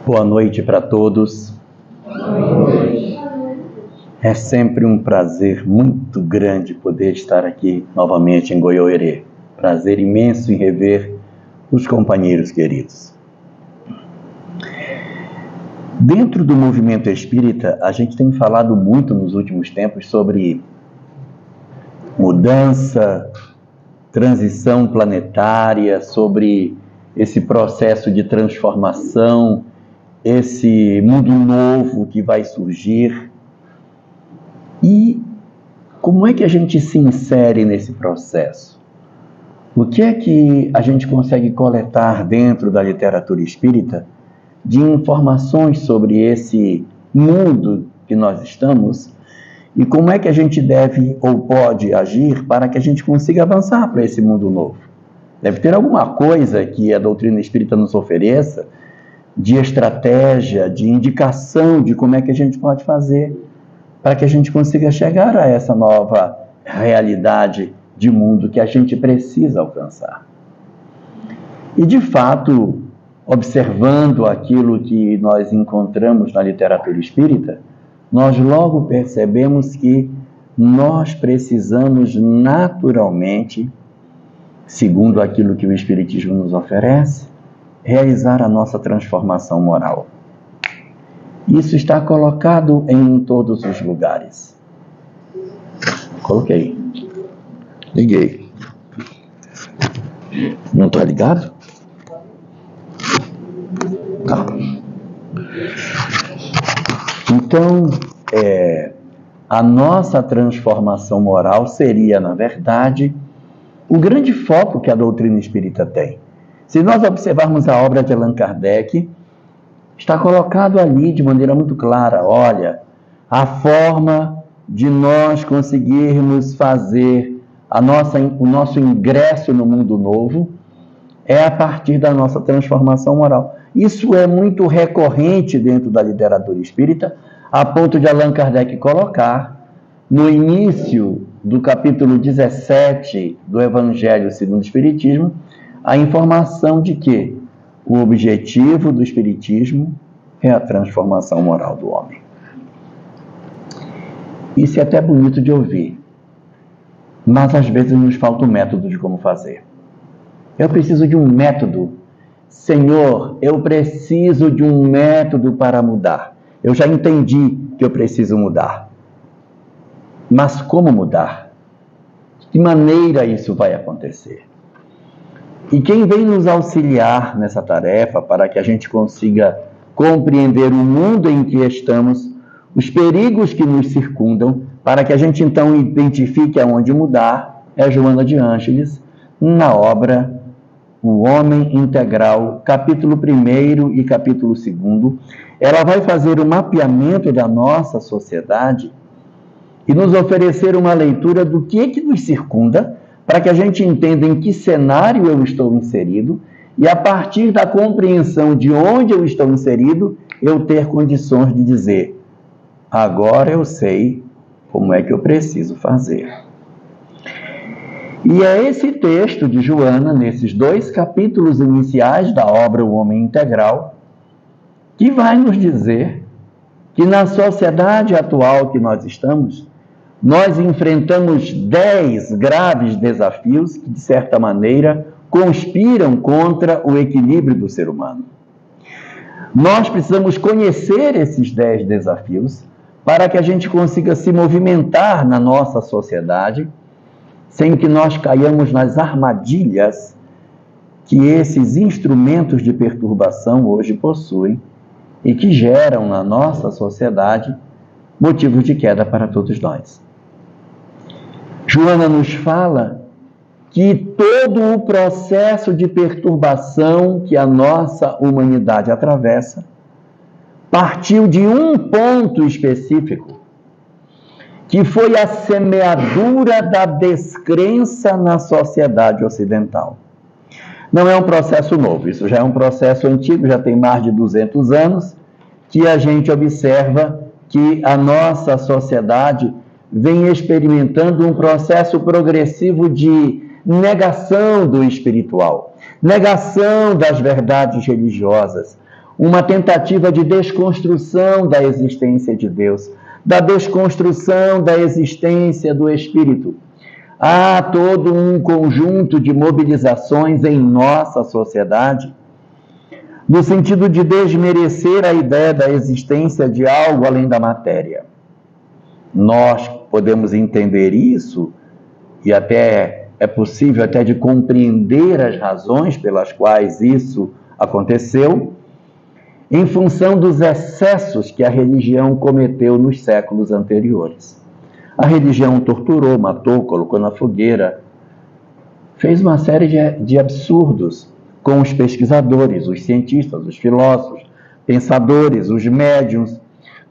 Boa noite para todos. É sempre um prazer muito grande poder estar aqui novamente em Goiôerê. Prazer imenso em rever os companheiros queridos. Dentro do movimento espírita, a gente tem falado muito nos últimos tempos sobre mudança, transição planetária, sobre esse processo de transformação, esse mundo novo que vai surgir. E como é que a gente se insere nesse processo? O que é que a gente consegue coletar dentro da literatura espírita de informações sobre esse mundo que nós estamos e como é que a gente deve ou pode agir para que a gente consiga avançar para esse mundo novo? Deve ter alguma coisa que a doutrina espírita nos ofereça de estratégia, de indicação de como é que a gente pode fazer para que a gente consiga chegar a essa nova realidade de mundo que a gente precisa alcançar. E, de fato, observando aquilo que nós encontramos na literatura espírita, nós logo percebemos que nós precisamos naturalmente, segundo aquilo que o Espiritismo nos oferece, realizar a nossa transformação moral. Isso está colocado em todos os lugares. Coloquei. Liguei. Não está ligado? Tá. Então, a nossa transformação moral seria, na verdade, o grande foco que a doutrina espírita tem. Se nós observarmos a obra de Allan Kardec, está colocado ali de maneira muito clara, olha, a forma de nós conseguirmos fazer o nosso ingresso no mundo novo é a partir da nossa transformação moral. Isso é muito recorrente dentro da literatura espírita, a ponto de Allan Kardec colocar no início do capítulo 17 do Evangelho segundo o Espiritismo, a informação de que o objetivo do Espiritismo é a transformação moral do homem. Isso é até bonito de ouvir, mas às vezes nos falta o método de como fazer. Eu preciso de um método. Senhor, eu preciso de um método para mudar. Eu já entendi que eu preciso mudar. Mas como mudar? De que maneira isso vai acontecer? E quem vem nos auxiliar nessa tarefa para que a gente consiga compreender o mundo em que estamos, os perigos que nos circundam, para que a gente então identifique aonde mudar, é Joana de Ângeles, na obra O Homem Integral, capítulo 1 e capítulo 2. Ela vai fazer o mapeamento da nossa sociedade e nos oferecer uma leitura do que nos circunda, para que a gente entenda em que cenário eu estou inserido e, a partir da compreensão de onde eu estou inserido, eu ter condições de dizer, agora eu sei como é que eu preciso fazer. E é esse texto de Joana, nesses 2 capítulos iniciais da obra O Homem Integral, que vai nos dizer que na sociedade atual que nós estamos, nós enfrentamos 10 graves desafios que, de certa maneira, conspiram contra o equilíbrio do ser humano. Nós precisamos conhecer esses 10 desafios para que a gente consiga se movimentar na nossa sociedade sem que nós caiamos nas armadilhas que esses instrumentos de perturbação hoje possuem e que geram na nossa sociedade motivos de queda para todos nós. Joana nos fala que todo o processo de perturbação que a nossa humanidade atravessa partiu de um ponto específico, que foi a semeadura da descrença na sociedade ocidental. Não é um processo novo, isso já é um processo antigo, já tem mais de 200 anos, que a gente observa que a nossa sociedade vem experimentando um processo progressivo de negação do espiritual, negação das verdades religiosas, uma tentativa de desconstrução da existência de Deus, da desconstrução da existência do Espírito. Há todo um conjunto de mobilizações em nossa sociedade, no sentido de desmerecer a ideia da existência de algo além da matéria. Nós podemos entender isso, e até é possível até de compreender as razões pelas quais isso aconteceu, em função dos excessos que a religião cometeu nos séculos anteriores. A religião torturou, matou, colocou na fogueira, fez uma série de absurdos com os pesquisadores, os cientistas, os filósofos, pensadores, os médiuns,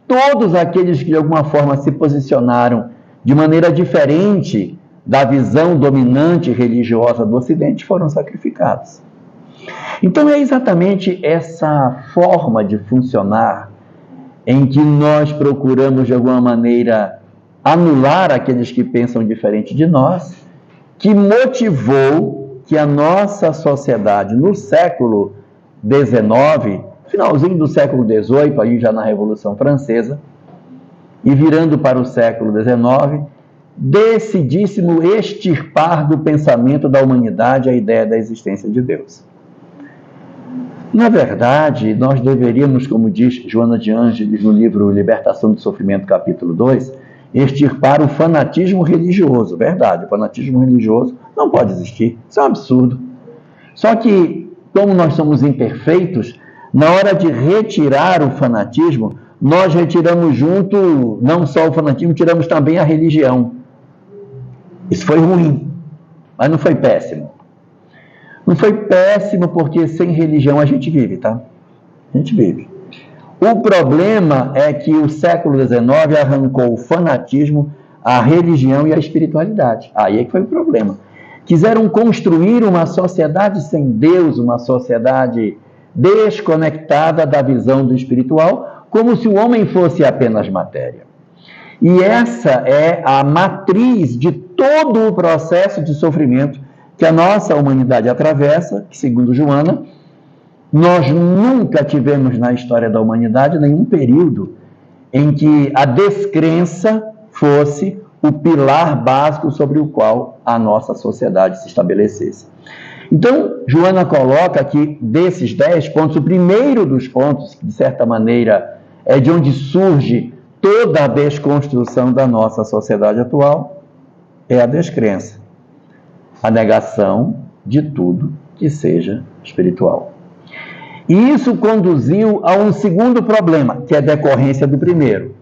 todos aqueles que de alguma forma se posicionaram de maneira diferente da visão dominante religiosa do Ocidente foram sacrificados. Então é exatamente essa forma de funcionar em que nós procuramos de alguma maneira anular aqueles que pensam diferente de nós, que motivou que a nossa sociedade no século XIX, finalzinho do século XVIII, aí já na Revolução Francesa, e virando para o século XIX, decidíssimo extirpar do pensamento da humanidade a ideia da existência de Deus. Na verdade, nós deveríamos, como diz Joana de Ângeles no livro Libertação do Sofrimento, capítulo 2, extirpar o fanatismo religioso. Verdade, o fanatismo religioso não pode existir, isso é um absurdo. Só que, como nós somos imperfeitos, na hora de retirar o fanatismo, nós retiramos junto, não só o fanatismo, tiramos também a religião. Isso foi ruim, mas não foi péssimo. Não foi péssimo porque sem religião a gente vive, tá? A gente vive. O problema é que o século XIX arrancou o fanatismo, a religião e a espiritualidade. Aí é que foi o problema. Quiseram construir uma sociedade sem Deus, uma sociedade desconectada da visão do espiritual, como se o homem fosse apenas matéria. E essa é a matriz de todo o processo de sofrimento que a nossa humanidade atravessa, que, segundo Joana, nós nunca tivemos na história da humanidade nenhum período em que a descrença fosse o pilar básico sobre o qual a nossa sociedade se estabelecesse. Então, Joana coloca que desses 10 pontos, o primeiro dos pontos, que de certa maneira é de onde surge toda a desconstrução da nossa sociedade atual, é a descrença. A negação de tudo que seja espiritual. E isso conduziu a um segundo problema, que é decorrência do primeiro.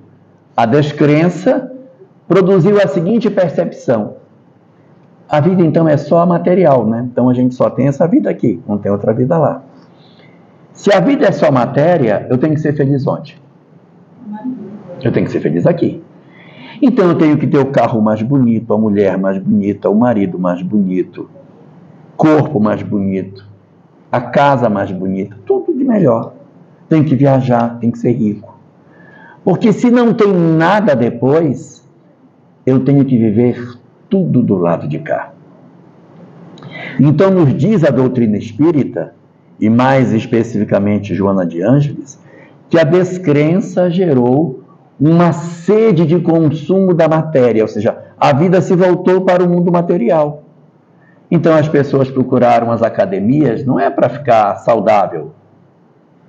A descrença produziu a seguinte percepção: a vida então é só material, né? Então a gente só tem essa vida aqui, não tem outra vida lá. Se a vida é só matéria, eu tenho que ser feliz onde? Eu tenho que ser feliz aqui. Então eu tenho que ter o carro mais bonito, a mulher mais bonita, o marido mais bonito, corpo mais bonito, a casa mais bonita, tudo de melhor. Tem que viajar, tem que ser rico. Porque se não tem nada depois, eu tenho que viver tudo do lado de cá. Então nos diz a doutrina espírita, e mais especificamente Joana de Ângeles, que a descrença gerou uma sede de consumo da matéria, ou seja, a vida se voltou para o mundo material. Então as pessoas procuraram as academias, não é para ficar saudável.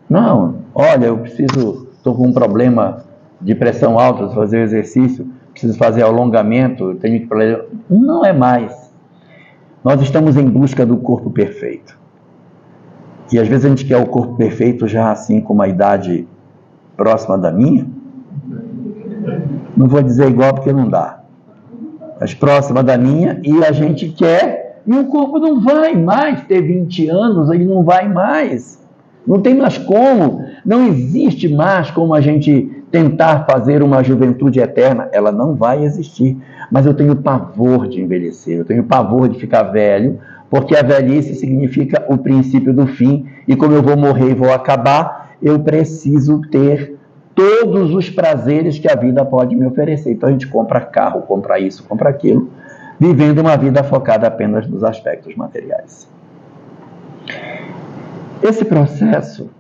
Não, olha, eu estou com um problema de pressão alta, preciso fazer exercício, preciso fazer alongamento, tenho que... Não é mais. Nós estamos em busca do corpo perfeito. E às vezes a gente quer o corpo perfeito já assim com uma idade próxima da minha. Não vou dizer igual porque não dá. Mas próxima da minha, e a gente quer, e o corpo não vai mais ter 20 anos, ele não vai mais. Não tem mais como, não existe mais como a gente tentar fazer uma juventude eterna, ela não vai existir. Mas eu tenho pavor de envelhecer, eu tenho pavor de ficar velho, porque a velhice significa o princípio do fim, e como eu vou morrer e vou acabar, eu preciso ter todos os prazeres que a vida pode me oferecer. Então a gente compra carro, compra isso, compra aquilo, vivendo uma vida focada apenas nos aspectos materiais. Esse processo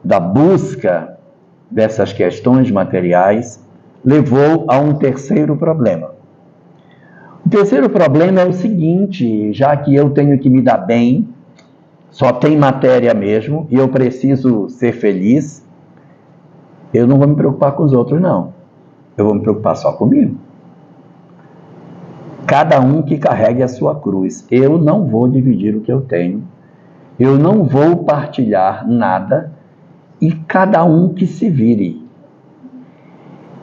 da busca dessas questões materiais levou a um terceiro problema. O terceiro problema é o seguinte: já que eu tenho que me dar bem, só tem matéria mesmo, e eu preciso ser feliz, eu não vou me preocupar com os outros, não. Eu vou me preocupar só comigo. Cada um que carregue a sua cruz. Eu não vou dividir o que eu tenho, eu não vou partilhar nada, e cada um que se vire.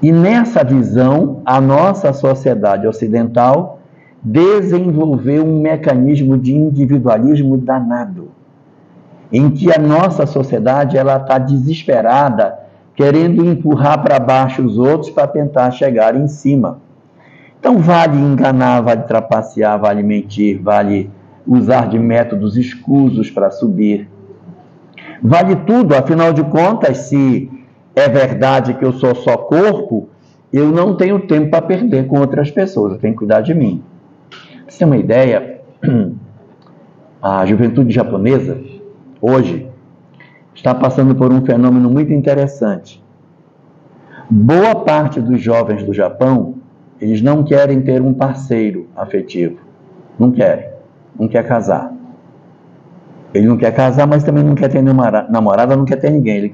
E nessa visão, a nossa sociedade ocidental desenvolveu um mecanismo de individualismo danado, em que a nossa sociedade está desesperada, querendo empurrar para baixo os outros para tentar chegar em cima. Então vale enganar, vale trapacear, vale mentir, vale usar de métodos escusos para subir. Vale tudo, afinal de contas, se é verdade que eu sou só corpo, eu não tenho tempo para perder com outras pessoas, eu tenho que cuidar de mim. Pra você ter uma ideia, a juventude japonesa, hoje, está passando por um fenômeno muito interessante. Boa parte dos jovens do Japão, eles não querem ter um parceiro afetivo. Não querem. Não quer casar. Ele não quer casar, mas também não quer ter namorada, não quer ter ninguém. Ele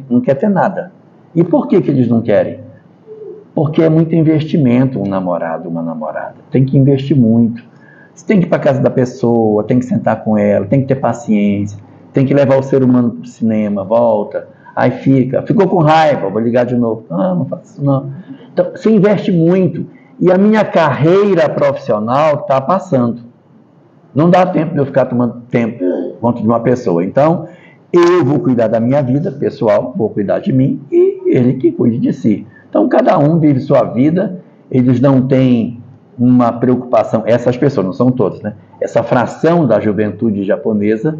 não quer ter nada. E por que eles não querem? Porque é muito investimento um namorado, uma namorada. Tem que investir muito. Você tem que ir para a casa da pessoa, tem que sentar com ela, tem que ter paciência, tem que levar o ser humano para o cinema, volta, aí ficou com raiva, vou ligar de novo. Não faço isso não. Então, você investe muito. E a minha carreira profissional está passando. Não dá tempo de eu ficar tomando tempo contra de uma pessoa. Então, eu vou cuidar da minha vida pessoal, vou cuidar de mim, e ele que cuide de si. Então, cada um vive sua vida, eles não têm uma preocupação, essas pessoas, não são todas, né? Essa fração da juventude japonesa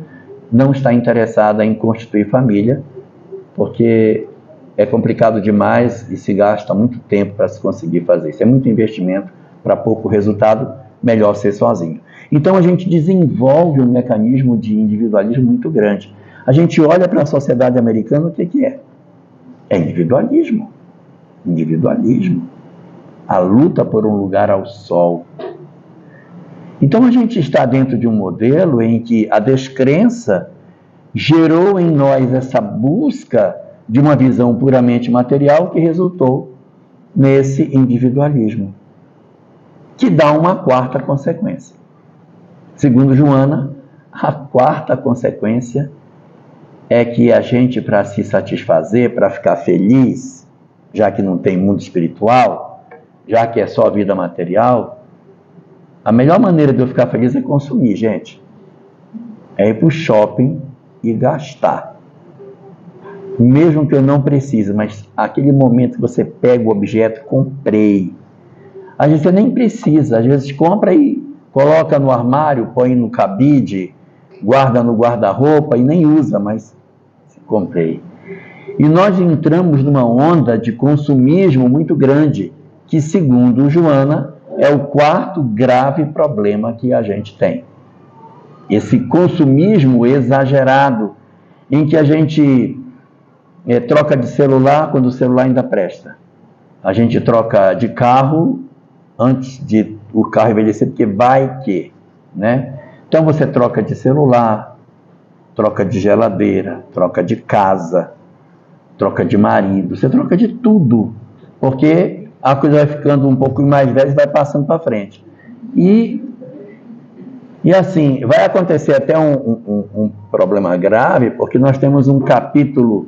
não está interessada em constituir família, porque é complicado demais e se gasta muito tempo para se conseguir fazer isso. É muito investimento para pouco resultado, melhor ser sozinho. Então a gente desenvolve um mecanismo de individualismo muito grande. A gente olha para a sociedade americana, o que é? É individualismo. Individualismo. A luta por um lugar ao sol. Então a gente está dentro de um modelo em que a descrença gerou em nós essa busca de uma visão puramente material que resultou nesse individualismo, que dá uma quarta consequência. Segundo Joana, a quarta consequência é que a gente, para se satisfazer, para ficar feliz, já que não tem mundo espiritual, já que é só vida material, a melhor maneira de eu ficar feliz é consumir, gente. É ir para o shopping e gastar. Mesmo que eu não precise, mas aquele momento que você pega o objeto, comprei. Às vezes você nem precisa, às vezes compra e coloca no armário, põe no cabide, guarda no guarda-roupa e nem usa, mas comprei. E nós entramos numa onda de consumismo muito grande, que, segundo Joana, é o quarto grave problema que a gente tem. Esse consumismo exagerado, em que a gente troca de celular quando o celular ainda presta. A gente troca de carro antes de o carro envelhecer, porque vai que, né? Então você troca de celular, troca de geladeira, troca de casa, troca de marido, você troca de tudo, porque a coisa vai ficando um pouco mais velha e vai passando para frente. E assim, vai acontecer até um problema grave, porque nós temos um capítulo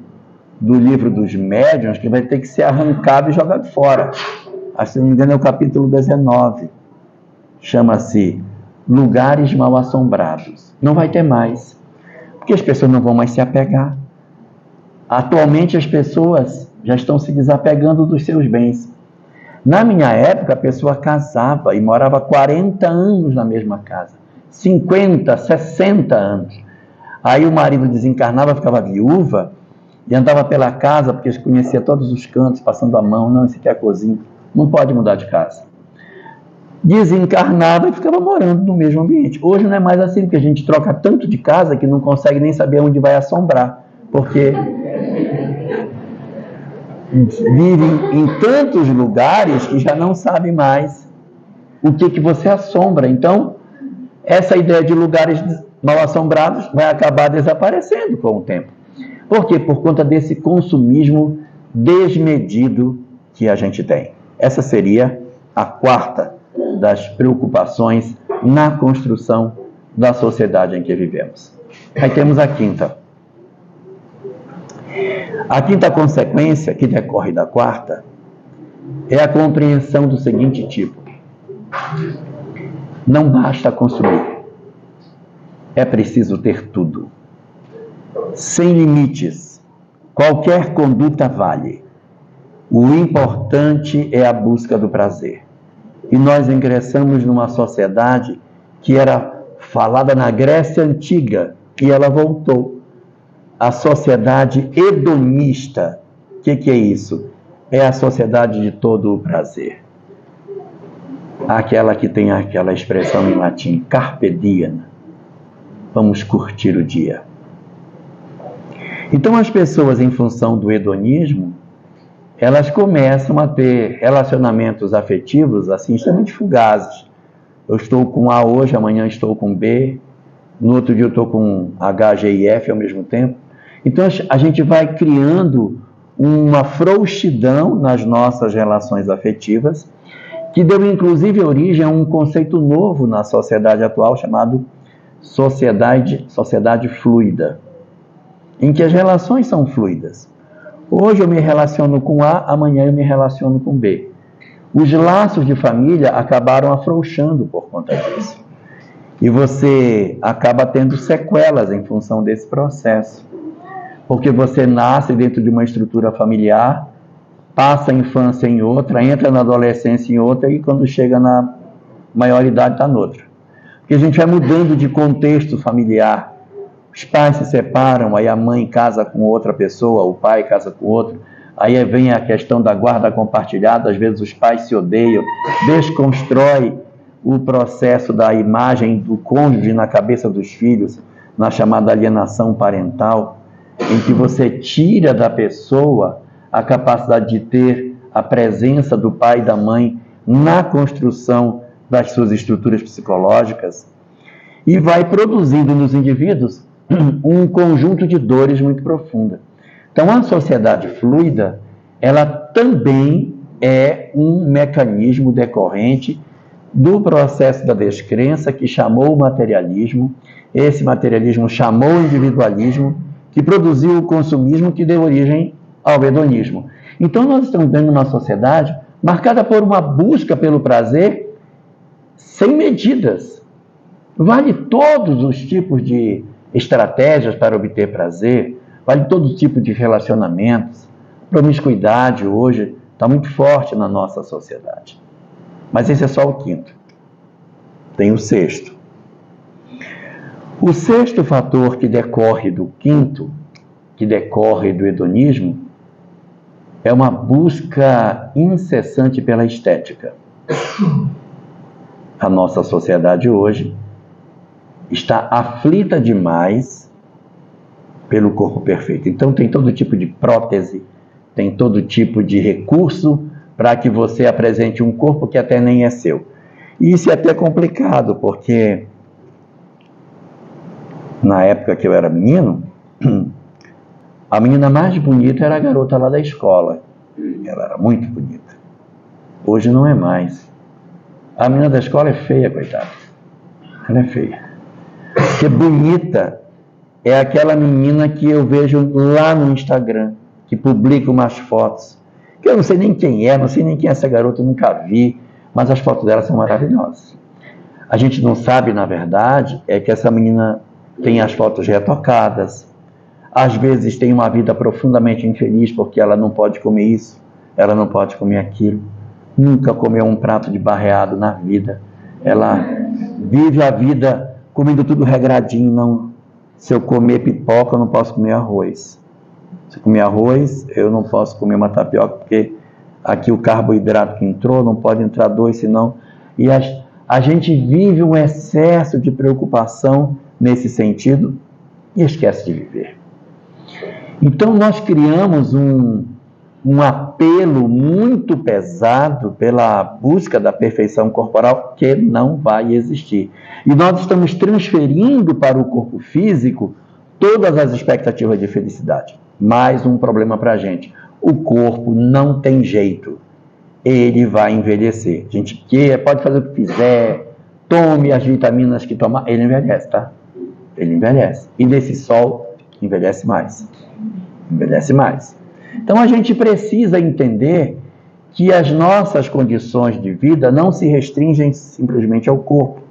do livro dos médiuns que vai ter que ser arrancado e jogado fora. Se não me engano é o capítulo 19. Chama-se Lugares Mal Assombrados. Não vai ter mais, porque as pessoas não vão mais se apegar. Atualmente as pessoas já estão se desapegando dos seus bens. Na minha época, a pessoa casava e morava 40 anos na mesma casa. 50, 60 anos. Aí o marido desencarnava, ficava viúva e andava pela casa, porque conhecia todos os cantos, passando a mão. Não, esse aqui é a cozinha. Não pode mudar de casa. Desencarnava e ficava morando no mesmo ambiente. Hoje não é mais assim, porque a gente troca tanto de casa que não consegue nem saber onde vai assombrar. porque vivem em tantos lugares que já não sabem mais o que você assombra. Então, essa ideia de lugares mal assombrados vai acabar desaparecendo com o tempo. Por quê? Por conta desse consumismo desmedido que a gente tem. Essa seria a quarta das preocupações na construção da sociedade em que vivemos. Aí temos a quinta. A quinta consequência, que decorre da quarta, é a compreensão do seguinte tipo: não basta consumir, é preciso ter tudo. Sem limites, qualquer conduta vale. O importante é a busca do prazer. E nós ingressamos numa sociedade que era falada na Grécia Antiga e ela voltou. A sociedade hedonista. O que é isso? É a sociedade de todo o prazer. Aquela que tem aquela expressão em latim, carpe diem. Vamos curtir o dia. Então as pessoas, em função do hedonismo, elas começam a ter relacionamentos afetivos assim extremamente fugazes. Eu estou com A hoje, amanhã estou com B, no outro dia eu estou com H, G e F ao mesmo tempo. Então a gente vai criando uma frouxidão nas nossas relações afetivas, que deu inclusive origem a um conceito novo na sociedade atual chamado sociedade fluida, em que as relações são fluidas. Hoje eu me relaciono com A, amanhã eu me relaciono com B. Os laços de família acabaram afrouxando por conta disso. E você acaba tendo sequelas em função desse processo. Porque você nasce dentro de uma estrutura familiar, passa a infância em outra, entra na adolescência em outra e quando chega na maioridade está noutra. Porque a gente vai mudando de contexto familiar. Os pais se separam, aí a mãe casa com outra pessoa, o pai casa com outro. Aí vem a questão da guarda compartilhada, às vezes os pais se odeiam, desconstrói o processo da imagem do cônjuge na cabeça dos filhos, na chamada alienação parental, em que você tira da pessoa a capacidade de ter a presença do pai e da mãe na construção das suas estruturas psicológicas e vai produzindo nos indivíduos um conjunto de dores muito profunda. Então, a sociedade fluida, ela também é um mecanismo decorrente do processo da descrença que chamou o materialismo, esse materialismo chamou o individualismo, que produziu o consumismo que deu origem ao hedonismo. Então, nós estamos vendo uma sociedade marcada por uma busca pelo prazer sem medidas. Vale todos os tipos de estratégias para obter prazer, vale todo tipo de relacionamentos. Promiscuidade hoje está muito forte na nossa sociedade. Mas esse é só o quinto. Tem o sexto. O sexto fator que decorre do quinto, que decorre do hedonismo, é uma busca incessante pela estética. A nossa sociedade hoje está aflita demais pelo corpo perfeito. Então tem todo tipo de prótese, tem todo tipo de recurso para que você apresente um corpo que até nem é seu. E isso é até complicado, porque na época que eu era menino, a menina mais bonita era a garota lá da escola. Ela era muito bonita. Hoje não é mais. A menina da escola é feia, coitada. Ela é feia. Porque bonita é aquela menina que eu vejo lá no Instagram, que publica umas fotos, que eu não sei nem quem é, não sei nem quem é essa garota, eu nunca vi, mas as fotos dela são maravilhosas. A gente não sabe, na verdade, é que essa menina tem as fotos retocadas, às vezes tem uma vida profundamente infeliz porque ela não pode comer isso, ela não pode comer aquilo, nunca comeu um prato de barreado na vida, ela vive a vida comendo tudo regradinho, não. Se eu comer pipoca, eu não posso comer arroz. Se eu comer arroz, eu não posso comer uma tapioca, porque aqui o carboidrato que entrou, não pode entrar dois, senão... E a gente vive um excesso de preocupação nesse sentido e esquece de viver. Então nós criamos um apelo muito pesado pela busca da perfeição corporal que não vai existir. E nós estamos transferindo para o corpo físico todas as expectativas de felicidade. Mais um problema para a gente. O corpo não tem jeito. Ele vai envelhecer. A gente pode fazer o que quiser, tome as vitaminas que tomar, ele envelhece, tá? Ele envelhece. E nesse sol, envelhece mais. Envelhece mais. Então a gente precisa entender que as nossas condições de vida não se restringem simplesmente ao corpo,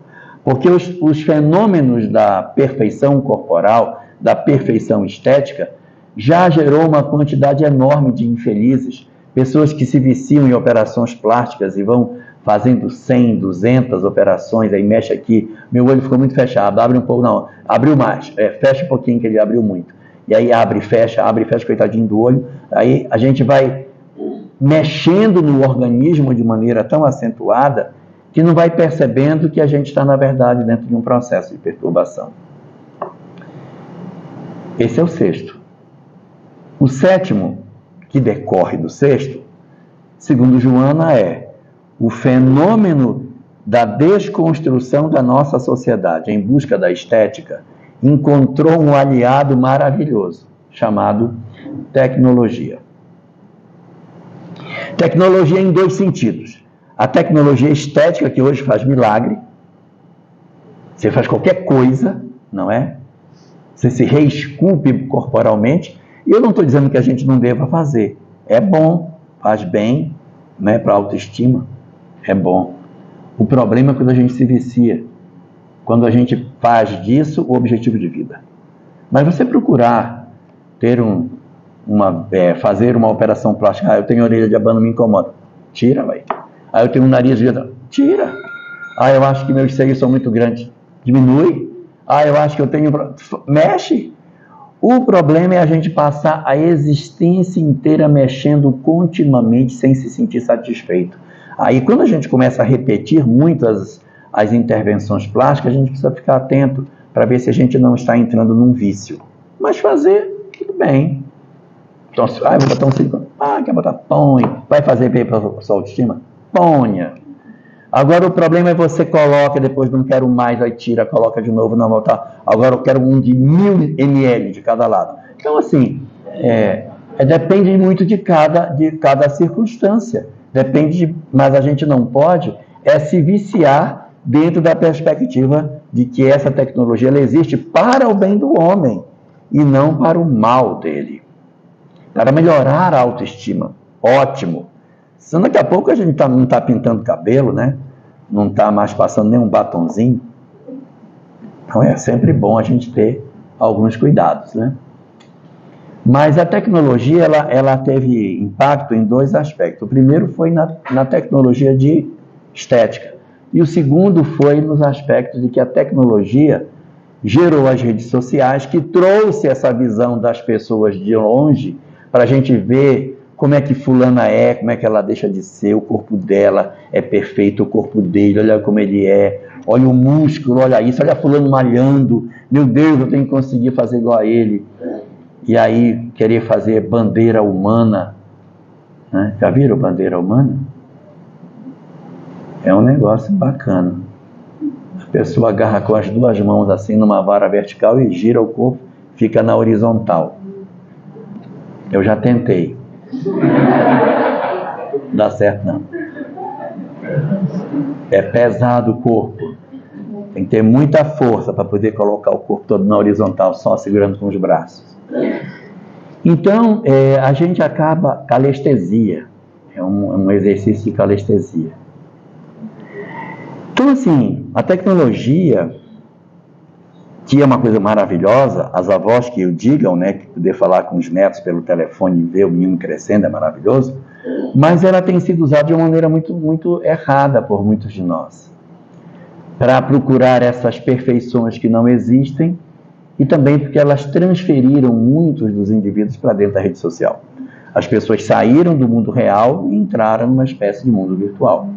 porque os fenômenos da perfeição corporal, da perfeição estética, já gerou uma quantidade enorme de infelizes, pessoas que se viciam em operações plásticas e vão fazendo 100, 200 operações, aí mexe aqui, meu olho ficou muito fechado, abre um pouco, não, abriu mais, fecha um pouquinho que ele abriu muito. E aí abre e fecha, coitadinho do olho. Aí a gente vai mexendo no organismo de maneira tão acentuada que não vai percebendo que a gente está, na verdade, dentro de um processo de perturbação. Esse é o sexto. O sétimo, que decorre do sexto, segundo Joana, é o fenômeno da desconstrução da nossa sociedade em busca da estética, encontrou um aliado maravilhoso, chamado tecnologia. Tecnologia em dois sentidos. A tecnologia estética, que hoje faz milagre. Você faz qualquer coisa, não é? Você se reesculpe corporalmente. E eu não estou dizendo que a gente não deva fazer. É bom, faz bem, né, para a autoestima. É bom. O problema é quando a gente se vicia. Quando a gente faz disso o objetivo de vida. Mas você procurar ter fazer uma operação plástica, eu tenho orelha de abano, me incomoda. Tira, vai. Eu tenho um nariz de... Tira. Eu acho que meus seios são muito grandes. Diminui. Eu acho que eu tenho... Mexe. O problema é a gente passar a existência inteira mexendo continuamente sem se sentir satisfeito. Aí quando a gente começa a repetir muito as intervenções plásticas, a gente precisa ficar atento para ver se a gente não está entrando num vício. Mas fazer, tudo bem. Então, eu vou botar um silicone. Quer botar? Põe. Vai fazer bem para a sua autoestima? Ponha. Agora o problema é você coloca, depois não quero mais, aí tira, coloca de novo, não voltar. Agora eu quero um de 1000 ml de cada lado. Então, assim, depende muito de cada circunstância. Mas a gente não pode se viciar dentro da perspectiva de que essa tecnologia ela existe para o bem do homem e não para o mal dele. Para melhorar a autoestima. Ótimo. Senão daqui a pouco a gente não está pintando cabelo, né? Não está mais passando nenhum batonzinho. Então é sempre bom a gente ter alguns cuidados, né? Mas a tecnologia ela teve impacto em dois aspectos. O primeiro foi na tecnologia de estética. E o segundo foi nos aspectos de que a tecnologia gerou as redes sociais, que trouxe essa visão das pessoas de longe, para a gente ver como é que fulana é, como é que ela deixa de ser, o corpo dela é perfeito, o corpo dele, olha como ele é, olha o músculo, olha isso, olha fulano malhando, meu Deus, eu tenho que conseguir fazer igual a ele. E aí, querer fazer bandeira humana, né? Já viram bandeira humana? É um negócio bacana. A pessoa agarra com as duas mãos assim numa vara vertical e gira o corpo, fica na horizontal. Eu já tentei. Não dá certo não. É pesado o corpo. Tem que ter muita força para poder colocar o corpo todo na horizontal, só segurando com os braços. Então, a gente acaba calestesia. É um exercício de calestesia. Então, assim, a tecnologia, que é uma coisa maravilhosa, as avós que o digam, né, que poder falar com os netos pelo telefone e ver o menino crescendo é maravilhoso, mas ela tem sido usada de uma maneira muito, muito errada por muitos de nós, para procurar essas perfeições que não existem e também porque elas transferiram muitos dos indivíduos para dentro da rede social. As pessoas saíram do mundo real e entraram numa espécie de mundo virtual.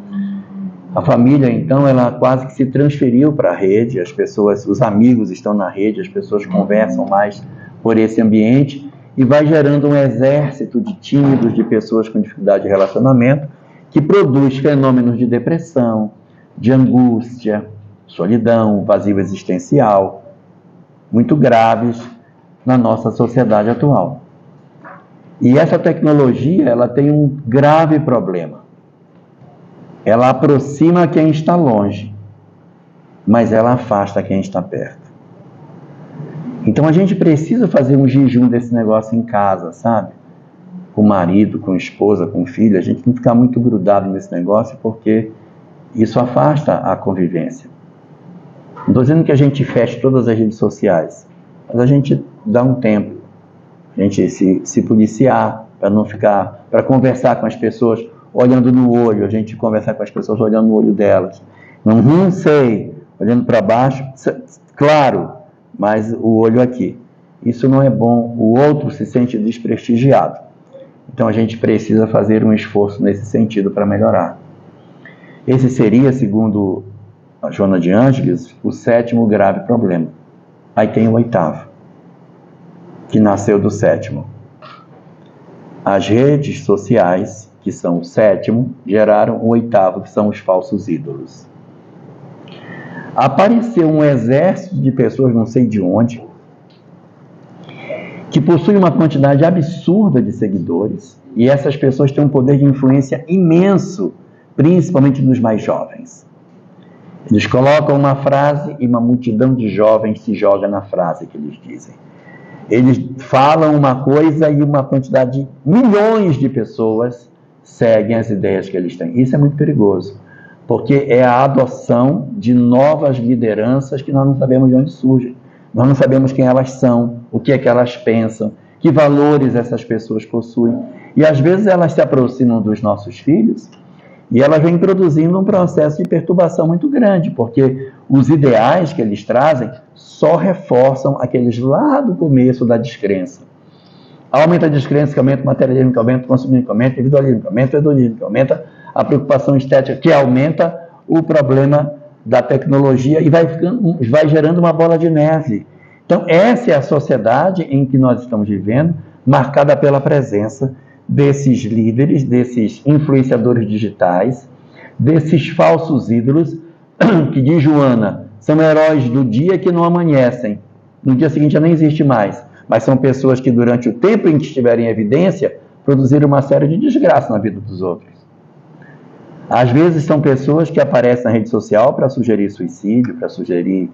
A família, então, ela quase que se transferiu para a rede, os amigos estão na rede, as pessoas conversam mais por esse ambiente e vai gerando um exército de tímidos, de pessoas com dificuldade de relacionamento, que produz fenômenos de depressão, de angústia, solidão, vazio existencial, muito graves na nossa sociedade atual. E essa tecnologia, ela tem um grave problema. Ela aproxima quem está longe, mas ela afasta quem está perto. Então a gente precisa fazer um jejum desse negócio em casa, sabe? Com o marido, com a esposa, com o filho, a gente não ficar muito grudado nesse negócio, porque isso afasta a convivência. Não estou dizendo que a gente feche todas as redes sociais, mas a gente dá um tempo, a gente se policiar, para não ficar, para conversar com as pessoas olhando no olho, a gente conversar com as pessoas olhando no olho delas. Não sei, olhando para baixo, claro, mas o olho aqui. Isso não é bom, o outro se sente desprestigiado. Então a gente precisa fazer um esforço nesse sentido para melhorar. Esse seria, segundo a Joana de Ângeles, o 7º grave problema. Aí tem o 8º, que nasceu do 7º. As redes sociais, que são o 7º, geraram o 8º, que são os falsos ídolos. Apareceu um exército de pessoas, não sei de onde, que possui uma quantidade absurda de seguidores, e essas pessoas têm um poder de influência imenso, principalmente nos mais jovens. Eles colocam uma frase e uma multidão de jovens se joga na frase que eles dizem. Eles falam uma coisa e uma quantidade de milhões de pessoas seguem as ideias que eles têm. Isso é muito perigoso, porque é a adoção de novas lideranças que nós não sabemos de onde surgem. Nós não sabemos quem elas são, o que é que elas pensam, que valores essas pessoas possuem. E às vezes elas se aproximam dos nossos filhos e elas vêm produzindo um processo de perturbação muito grande, porque os ideais que eles trazem só reforçam aqueles lá do começo da descrença. Aumenta a descrença, que aumenta o materialismo, que aumenta o consumismo, que aumenta o individualismo, que aumenta o hedonismo, que aumenta a preocupação estética, que aumenta o problema da tecnologia e vai gerando uma bola de neve. Então, essa é a sociedade em que nós estamos vivendo, marcada pela presença desses líderes, desses influenciadores digitais, desses falsos ídolos, que diz Joana, são heróis do dia que não amanhecem. No dia seguinte já nem existe mais. Mas são pessoas que, durante o tempo em que estiverem em evidência, produziram uma série de desgraças na vida dos outros. Às vezes são pessoas que aparecem na rede social para sugerir suicídio, para sugerir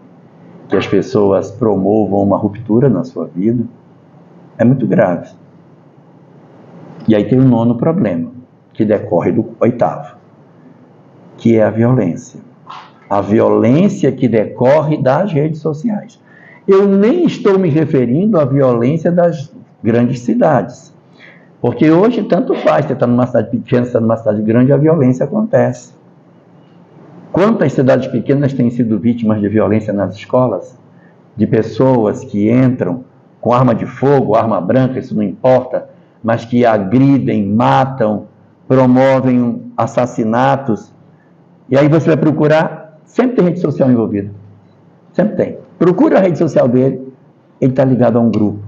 que as pessoas promovam uma ruptura na sua vida. É muito grave. E aí tem o 9º problema, que decorre do 8º, que é a violência. A violência que decorre das redes sociais. Eu nem estou me referindo à violência das grandes cidades. Porque hoje tanto faz, você está numa cidade pequena, você está numa cidade grande, a violência acontece. Quantas cidades pequenas têm sido vítimas de violência nas escolas? De pessoas que entram com arma de fogo, arma branca, isso não importa, mas que agridem, matam, promovem assassinatos. E aí você vai procurar, sempre tem rede social envolvida. Sempre tem. Procura a rede social dele, ele está ligado a um grupo.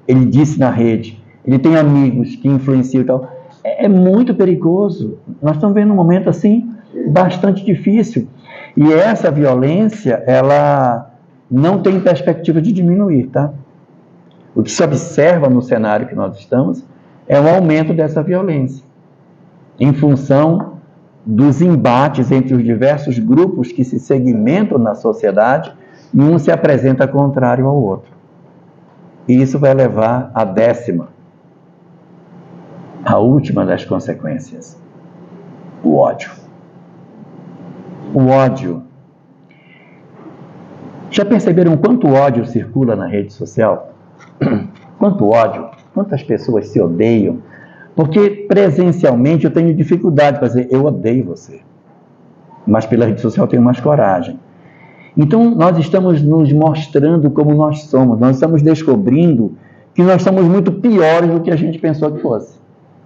Ele disse na rede, ele tem amigos que influenciam e tal. É muito perigoso. Nós estamos vendo um momento assim bastante difícil. E essa violência, ela não tem perspectiva de diminuir, tá? O que se observa no cenário que nós estamos é o aumento dessa violência, em função dos embates entre os diversos grupos que se segmentam na sociedade e um se apresenta contrário ao outro. E isso vai levar à 10ª, a última das consequências, o ódio. O ódio. Já perceberam quanto ódio circula na rede social? Quanto ódio, quantas pessoas se odeiam? Porque presencialmente eu tenho dificuldade para dizer, eu odeio você. Mas pela rede social eu tenho mais coragem. Então nós estamos nos mostrando como nós somos. Nós estamos descobrindo que nós somos muito piores do que a gente pensou que fosse.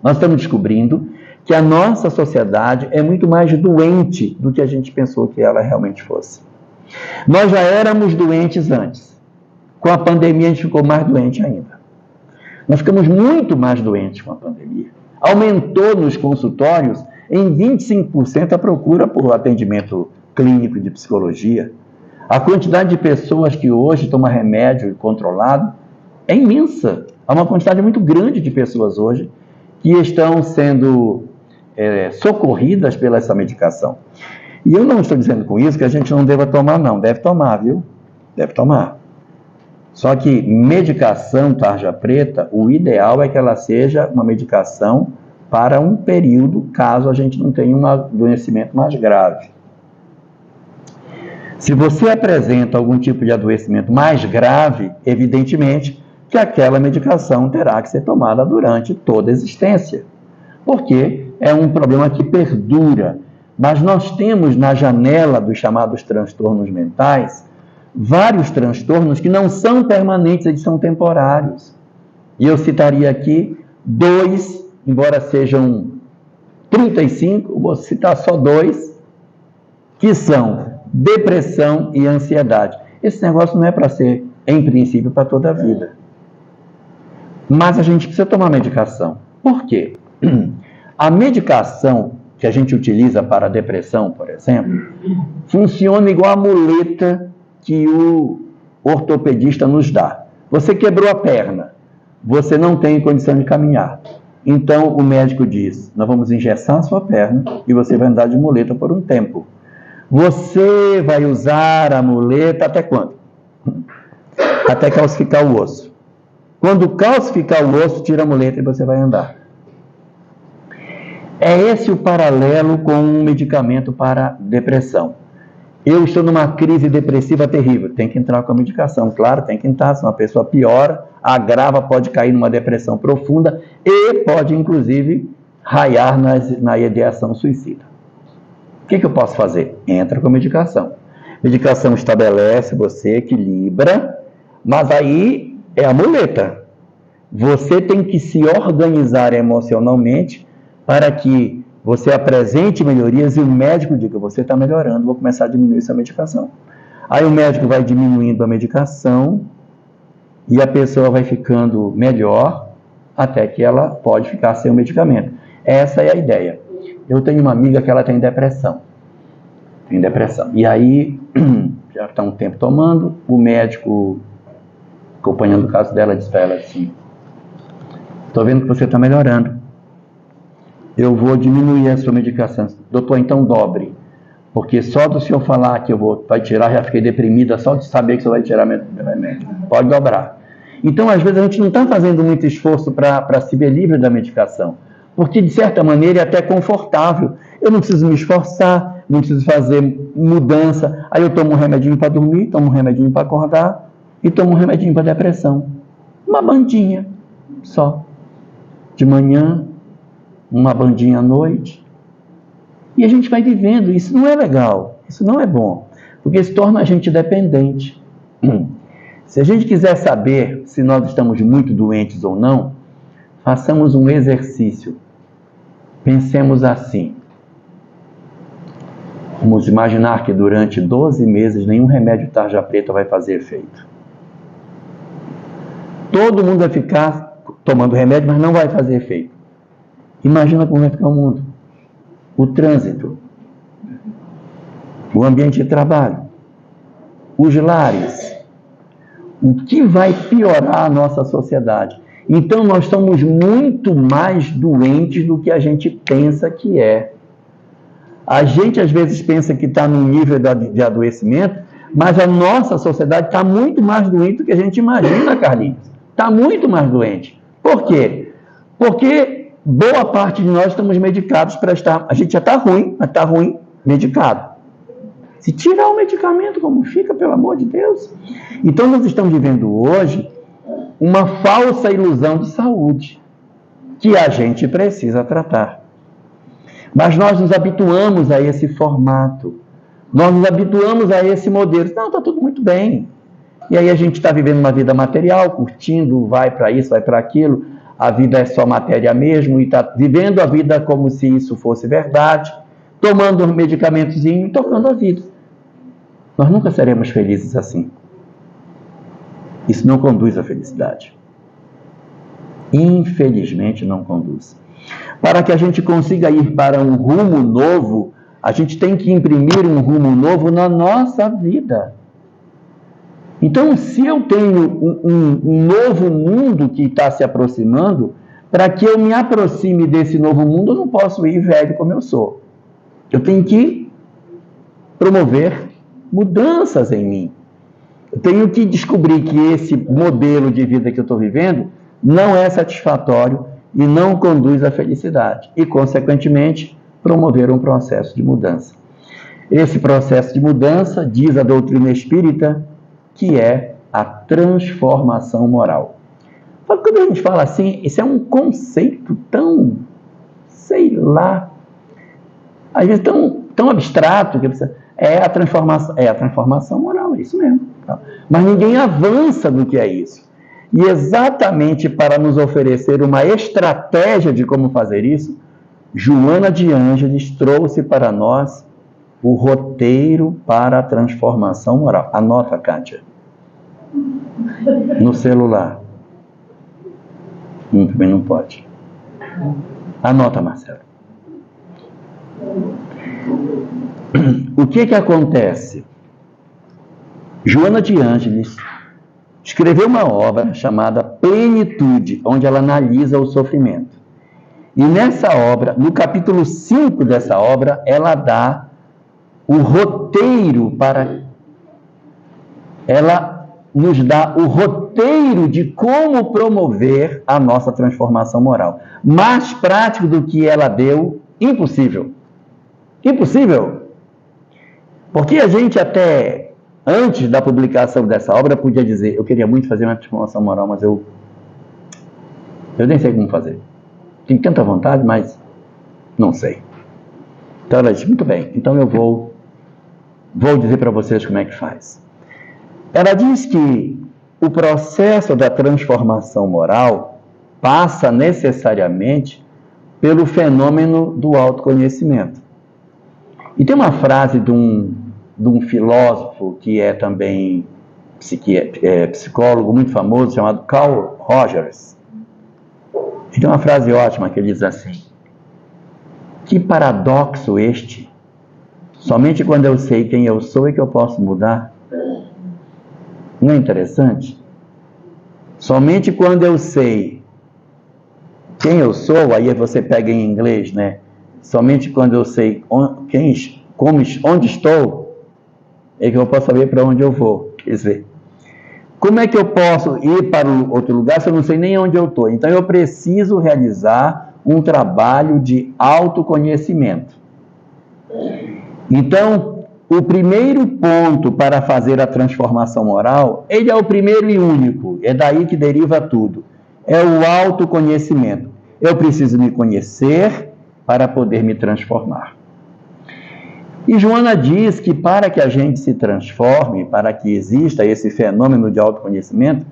Nós estamos descobrindo que a nossa sociedade é muito mais doente do que a gente pensou que ela realmente fosse. Nós já éramos doentes antes. Com a pandemia a gente ficou mais doente ainda. Nós ficamos muito mais doentes com a pandemia. Aumentou nos consultórios em 25% a procura por atendimento clínico de psicologia. A quantidade de pessoas que hoje tomam remédio controlado é imensa. Há uma quantidade muito grande de pessoas hoje que estão sendo socorridas pela essa medicação. E eu não estou dizendo com isso que a gente não deva tomar, não. Deve tomar, viu? Deve tomar. Só que medicação tarja preta, o ideal é que ela seja uma medicação para um período, caso a gente não tenha um adoecimento mais grave. Se você apresenta algum tipo de adoecimento mais grave, evidentemente que aquela medicação terá que ser tomada durante toda a existência, porque é um problema que perdura. Mas nós temos na janela dos chamados transtornos mentais vários transtornos que não são permanentes, eles são temporários. E eu citaria aqui 2, embora sejam 35, vou citar só 2, que são depressão e ansiedade. Esse negócio não é para ser, em princípio, para toda a vida. Mas a gente precisa tomar medicação. Por quê? A medicação que a gente utiliza para a depressão, por exemplo, funciona igual a muleta que o ortopedista nos dá. Você quebrou a perna, você não tem condição de caminhar. Então o médico diz, nós vamos engessar a sua perna e você vai andar de muleta por um tempo. Você vai usar a muleta até quando? Até calcificar o osso. Quando calcificar o osso, tira a muleta e você vai andar. É esse o paralelo com um medicamento para depressão. Eu estou numa crise depressiva terrível, tem que entrar com a medicação, claro, tem que entrar, senão a pessoa piora, agrava, pode cair numa depressão profunda e pode, inclusive, raiar na ideação suicida. O que eu posso fazer? Entra com a medicação. Medicação estabelece, você equilibra, mas aí é a muleta. Você tem que se organizar emocionalmente para que você apresente melhorias e o médico diga, você está melhorando, vou começar a diminuir essa medicação. Aí o médico vai diminuindo a medicação e a pessoa vai ficando melhor até que ela pode ficar sem o medicamento. Essa é a ideia. Eu tenho uma amiga que ela tem depressão. E aí, já está um tempo tomando, o médico, acompanhando o caso dela, diz para ela assim, estou vendo que você está melhorando. Eu vou diminuir a sua medicação. Doutor, então dobre. Porque só do senhor falar que vai tirar, já fiquei deprimida, só de saber que você vai tirar meu remédio. Pode dobrar. Então, às vezes, a gente não está fazendo muito esforço para se ver livre da medicação. Porque, de certa maneira, é até confortável. Eu não preciso me esforçar, não preciso fazer mudança. Aí eu tomo um remedinho para dormir, tomo um remedinho para acordar e tomo um remedinho para depressão. Uma bandinha só. De manhã, uma bandinha à noite, e a gente vai vivendo. Isso não é legal, isso não é bom, porque isso torna a gente dependente. Se a gente quiser saber se nós estamos muito doentes ou não, façamos um exercício. Pensemos assim, vamos imaginar que durante 12 meses nenhum remédio tarja preta vai fazer efeito. Todo mundo vai ficar tomando remédio, mas não vai fazer efeito. Imagina como vai ficar o mundo. O trânsito, o ambiente de trabalho, os lares. O que vai piorar a nossa sociedade? Então nós estamos muito mais doentes do que a gente pensa que é. A gente às vezes pensa que está num nível de adoecimento, mas a nossa sociedade está muito mais doente do que a gente imagina, Carlinhos. Está muito mais doente. Por quê? Porque boa parte de nós estamos medicados para estar... A gente já está ruim, mas está ruim medicado. Se tirar o medicamento, como fica, pelo amor de Deus? Então nós estamos vivendo hoje uma falsa ilusão de saúde, que a gente precisa tratar. Mas nós nos habituamos a esse formato, nós nos habituamos a esse modelo. Não, está tudo muito bem. E aí a gente está vivendo uma vida material, curtindo, vai para isso, vai para aquilo, a vida é só matéria mesmo, e está vivendo a vida como se isso fosse verdade, tomando um medicamentozinho e tocando a vida. Nós nunca seremos felizes assim. Isso não conduz à felicidade. Infelizmente não conduz. Para que a gente consiga ir para um rumo novo, a gente tem que imprimir um rumo novo na nossa vida. Então, se eu tenho um novo mundo que está se aproximando, para que eu me aproxime desse novo mundo, eu não posso ir velho como eu sou. Eu tenho que promover mudanças em mim. Eu tenho que descobrir que esse modelo de vida que eu estou vivendo não é satisfatório e não conduz à felicidade. E, consequentemente, promover um processo de mudança. Esse processo de mudança, diz a doutrina espírita, que é a transformação moral. Só que quando a gente fala assim, isso é um conceito tão, sei lá, às vezes tão abstrato, que é a transformação moral, é isso mesmo. Tá? Mas ninguém avança no que é isso. E exatamente para nos oferecer uma estratégia de como fazer isso, Joana de Ângeles trouxe para nós o roteiro para a transformação moral. Anota, Kátia. No celular. Também não pode. Anota, Marcelo. O que acontece? Joana de Ângeles escreveu uma obra chamada Plenitude, onde ela analisa o sofrimento. E nessa obra, no capítulo 5 dessa obra, ela dá o roteiro para... Ela nos dá o roteiro de como promover a nossa transformação moral. Mais prático do que ela deu, impossível. Impossível. Porque a gente até antes da publicação dessa obra podia dizer, eu queria muito fazer uma transformação moral, mas eu nem sei como fazer. Tenho tanta vontade, mas não sei. Então ela disse, muito bem, então eu vou dizer para vocês como é que faz. Ela diz que o processo da transformação moral passa necessariamente pelo fenômeno do autoconhecimento. E tem uma frase de um filósofo que é também psicólogo muito famoso, chamado Carl Rogers. E tem uma frase ótima que ele diz assim: que paradoxo este! Somente quando eu sei quem eu sou é que eu posso mudar. Não é interessante? Somente quando eu sei quem eu sou, aí você pega em inglês, né? Somente quando eu sei onde estou, é que eu posso saber para onde eu vou. Quer dizer, como é que eu posso ir para outro lugar se eu não sei nem onde eu estou? Então eu preciso realizar um trabalho de autoconhecimento. Então, o primeiro ponto para fazer a transformação moral, ele é o primeiro e único, é daí que deriva tudo. É o autoconhecimento. Eu preciso me conhecer para poder me transformar. E Joana diz que para que a gente se transforme, para que exista esse fenômeno de autoconhecimento,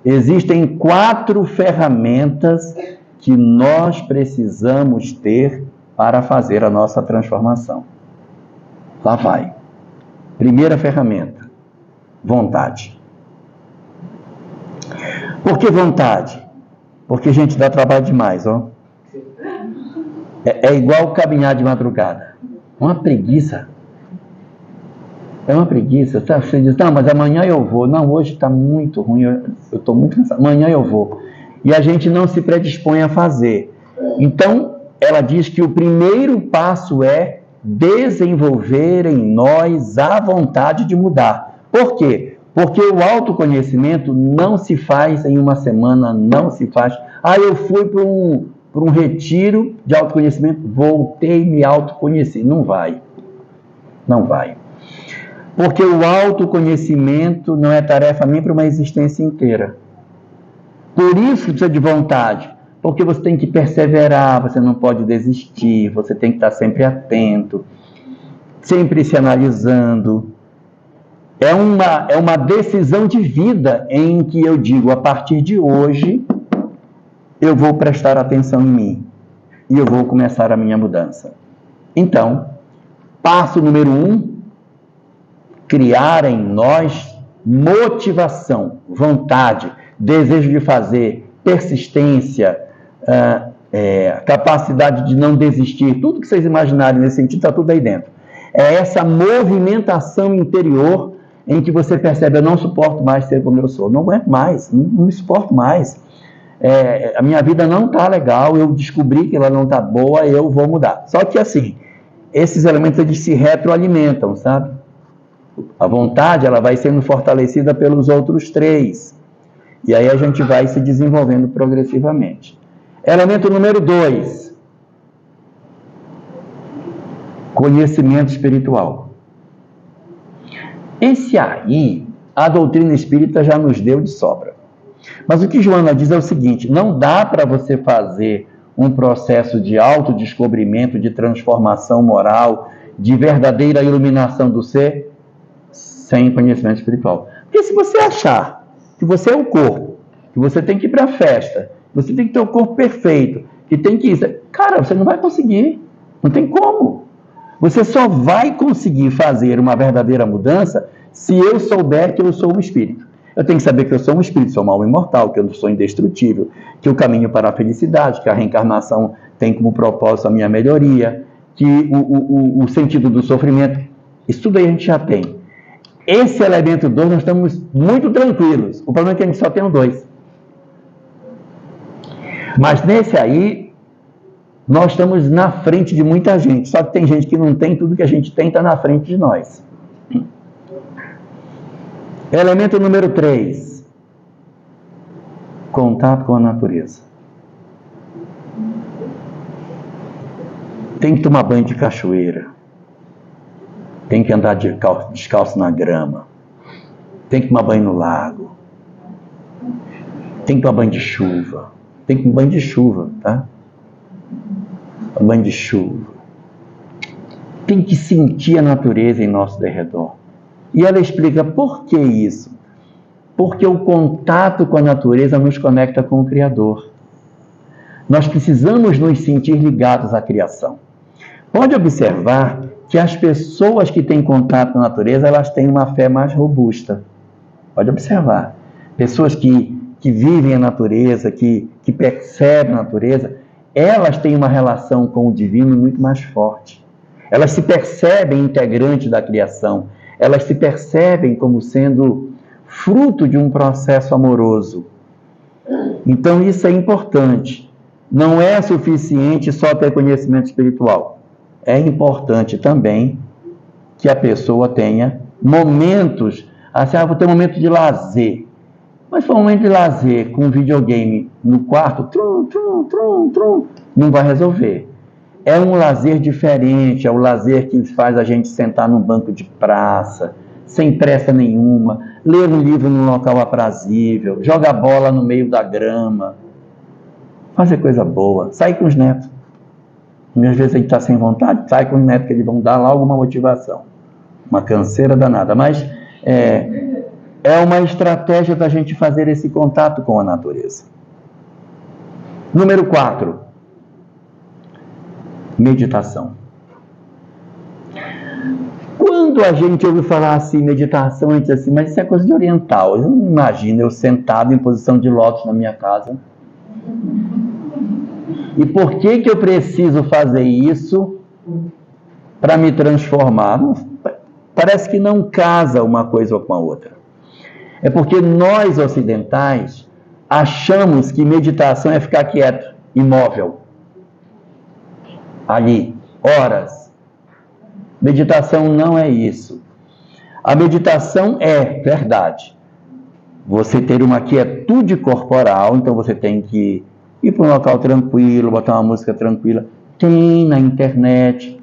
existem 4 ferramentas que nós precisamos ter para fazer a nossa transformação. Lá vai. Primeira ferramenta, vontade. Por que vontade? Porque, gente, dá trabalho demais, ó. É igual caminhar de madrugada. Uma preguiça. É uma preguiça. Tá? Você diz, não, mas amanhã eu vou. Não, hoje está muito ruim, eu estou muito cansado. Amanhã eu vou. E a gente não se predispõe a fazer. Então, ela diz que o primeiro passo é desenvolver em nós a vontade de mudar. Por quê? Porque o autoconhecimento não se faz em uma semana, não se faz. Eu fui para um retiro de autoconhecimento, voltei e me autoconheci. Não vai. Não vai. Porque o autoconhecimento não é tarefa nem para uma existência inteira. Por isso que precisa de vontade. Porque você tem que perseverar, você não pode desistir, você tem que estar sempre atento, sempre se analisando. É uma decisão de vida em que eu digo, a partir de hoje, eu vou prestar atenção em mim e eu vou começar a minha mudança. Então, passo número 1, criar em nós motivação, vontade, desejo de fazer, persistência, a capacidade de não desistir, tudo que vocês imaginarem nesse sentido, está tudo aí dentro. É essa movimentação interior em que você percebe, eu não suporto mais ser como eu sou, não aguento mais, não me suporto mais. A minha vida não está legal, eu descobri que ela não está boa, eu vou mudar. Só que assim, esses elementos eles se retroalimentam, sabe? A vontade ela vai sendo fortalecida pelos outros 3. E aí a gente vai se desenvolvendo progressivamente. Elemento número 2. Conhecimento espiritual. Esse aí, a doutrina espírita já nos deu de sobra. Mas o que Joana diz é o seguinte, não dá para você fazer um processo de autodescobrimento, de transformação moral, de verdadeira iluminação do ser, sem conhecimento espiritual. Porque se você achar que você é o corpo, que você tem que ir para a festa, que você tem que ter o corpo perfeito, que tem que ir... Cara, você não vai conseguir. Não tem como. Você só vai conseguir fazer uma verdadeira mudança se eu souber que eu sou um espírito. Eu tenho que saber que eu sou um espírito, sou uma alma imortal, que eu sou indestrutível, que eu caminho para a felicidade, que a reencarnação tem como propósito a minha melhoria, que o sentido do sofrimento, isso tudo aí a gente já tem. Esse elemento 2, nós estamos muito tranquilos. O problema é que a gente só tem o 2. Mas nesse aí, nós estamos na frente de muita gente. Só que tem gente que não tem, tudo que a gente tem está na frente de nós. Elemento número 3. Contato com a natureza. Tem que tomar banho de cachoeira. Tem que andar descalço na grama. Tem que tomar banho no lago. Tem que tomar banho de chuva. Tem que tomar banho de chuva, tá? Banho de chuva. Tem que sentir a natureza em nosso derredor. E ela explica por que isso. Porque o contato com a natureza nos conecta com o Criador. Nós precisamos nos sentir ligados à criação. Pode observar que as pessoas que têm contato com a natureza, elas têm uma fé mais robusta. Pode observar. Pessoas que vivem a natureza, que percebem a natureza, elas têm uma relação com o divino muito mais forte. Elas se percebem integrantes da criação. Elas se percebem como sendo fruto de um processo amoroso. Então isso é importante. Não é suficiente só ter conhecimento espiritual. É importante também que a pessoa tenha momentos, assim, vou ter um momento de lazer. Mas se for um momento de lazer com um videogame no quarto, não vai resolver. É um lazer diferente, é o lazer que faz a gente sentar num banco de praça, sem pressa nenhuma, ler um livro num local aprazível, jogar bola no meio da grama, fazer coisa boa, sair com os netos. Às vezes a gente está sem vontade, sai com os netos que eles vão dar lá alguma motivação. Uma canseira danada, mas é uma estratégia da gente fazer esse contato com a natureza. Número 4. Meditação. Quando a gente ouve falar assim, meditação, a gente diz assim, mas isso é coisa de oriental. Eu não imagino eu sentado em posição de lótus na minha casa. E por que eu preciso fazer isso para me transformar? Parece que não casa uma coisa com a outra. É porque nós ocidentais achamos que meditação é ficar quieto, imóvel, ali, horas. Meditação não é isso. A meditação é, verdade, você ter uma quietude corporal, então você tem que ir para um local tranquilo, botar uma música tranquila. Tem na internet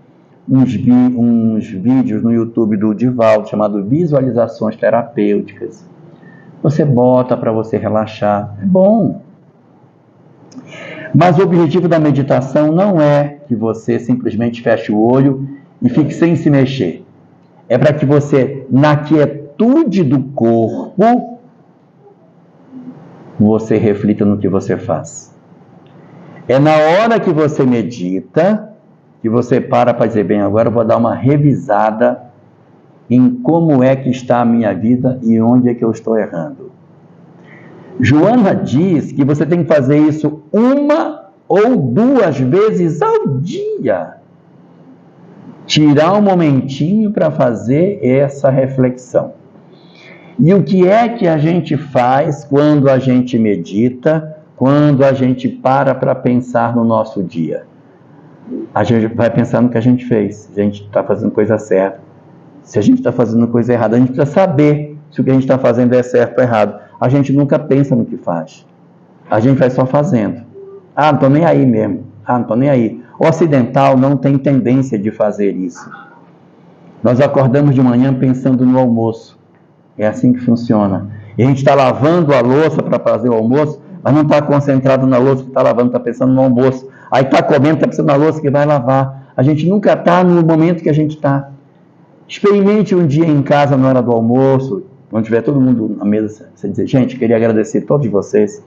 uns vídeos no YouTube do Divaldo, chamado Visualizações Terapêuticas. Você bota para você relaxar, é bom. Mas o objetivo da meditação não é que você simplesmente feche o olho e fique sem se mexer. É para que você, na quietude do corpo, você reflita no que você faz. É na hora que você medita, que você para dizer, bem, agora eu vou dar uma revisada em como é que está a minha vida e onde é que eu estou errando. Joana diz que você tem que fazer isso 1 ou 2 vezes ao dia. Tirar um momentinho para fazer essa reflexão. E o que é que a gente faz quando a gente medita, quando a gente para pensar no nosso dia? A gente vai pensar no que a gente fez, se a gente está fazendo coisa certa. Se a gente está fazendo coisa errada, a gente precisa saber se o que a gente está fazendo é certo ou errado. A gente nunca pensa no que faz. A gente vai só fazendo. Ah, não estou nem aí mesmo. Ah, não estou nem aí. O ocidental não tem tendência de fazer isso. Nós acordamos de manhã pensando no almoço. É assim que funciona. E a gente está lavando a louça para fazer o almoço, mas não está concentrado na louça que está lavando, está pensando no almoço. Aí está comendo, está pensando na louça que vai lavar. A gente nunca está no momento que a gente está. Experimente um dia em casa na hora do almoço, quando tiver todo mundo na mesa, você dizer, gente, queria agradecer a todos vocês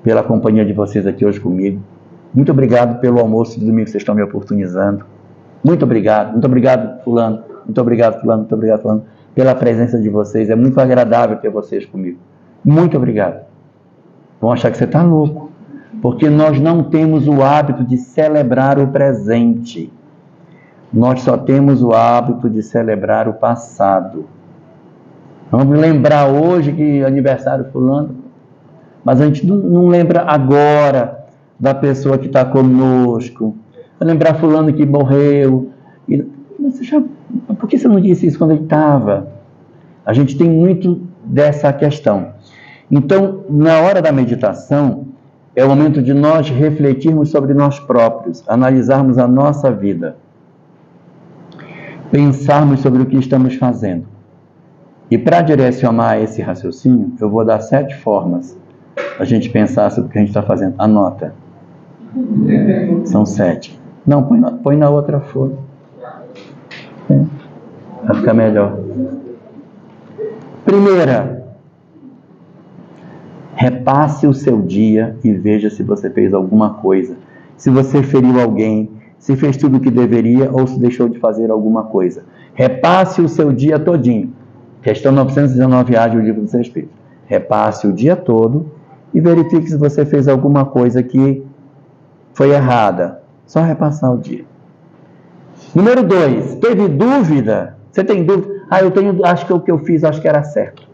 pela companhia de vocês aqui hoje comigo. Muito obrigado pelo almoço de domingo que vocês estão me oportunizando. Muito obrigado fulano, muito obrigado fulano, pela presença de vocês. É muito agradável ter vocês comigo. Muito obrigado. Vão achar que você está louco, porque nós não temos o hábito de celebrar o presente. Nós só temos o hábito de celebrar o passado. Vamos lembrar hoje que é aniversário fulano, mas a gente não lembra agora da pessoa que está conosco. Vai lembrar fulano que morreu. Por que você não disse isso quando ele estava? A gente tem muito dessa questão. Então, na hora da meditação, é o momento de nós refletirmos sobre nós próprios, analisarmos a nossa vida, pensarmos sobre o que estamos fazendo. E para direcionar esse raciocínio, eu vou dar 7 formas a gente pensar sobre o que a gente está fazendo. Anota. São 7. Não, põe na outra folha. Vai ficar melhor. Primeira, repasse o seu dia e veja se você fez alguma coisa. Se você feriu alguém, se fez tudo o que deveria ou se deixou de fazer alguma coisa. Repasse o seu dia todinho. Questão 919A do Livro dos Espíritos. Repasse o dia todo e verifique se você fez alguma coisa que foi errada. Só repassar o dia. Número 2. Teve dúvida? Você tem dúvida? Acho que o que eu fiz, acho que era certo.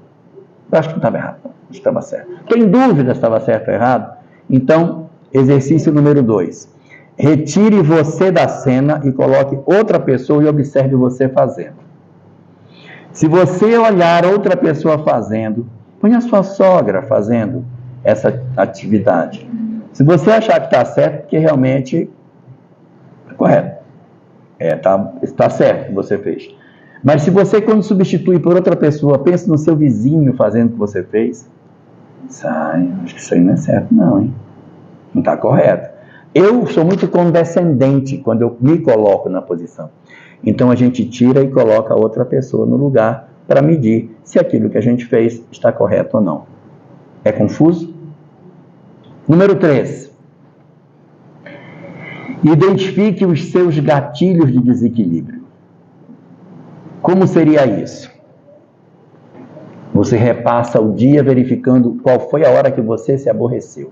Eu acho que não estava errado. Acho que estava certo. Tem dúvida se estava certo ou errado? Então, exercício número 2. Retire você da cena e coloque outra pessoa e observe você fazendo. Se você olhar outra pessoa fazendo, põe a sua sogra fazendo essa atividade. Se você achar que está certo, porque realmente é correto. Está certo o que você fez. Mas se você, quando substitui por outra pessoa, pensa no seu vizinho fazendo o que você fez, acho que isso aí não é certo não, hein? Não está correto. Eu sou muito condescendente quando eu me coloco na posição. Então a gente tira e coloca outra pessoa no lugar para medir se aquilo que a gente fez está correto ou não. É confuso? Número 3. Identifique os seus gatilhos de desequilíbrio. Como seria isso? Você repassa o dia verificando qual foi a hora que você se aborreceu.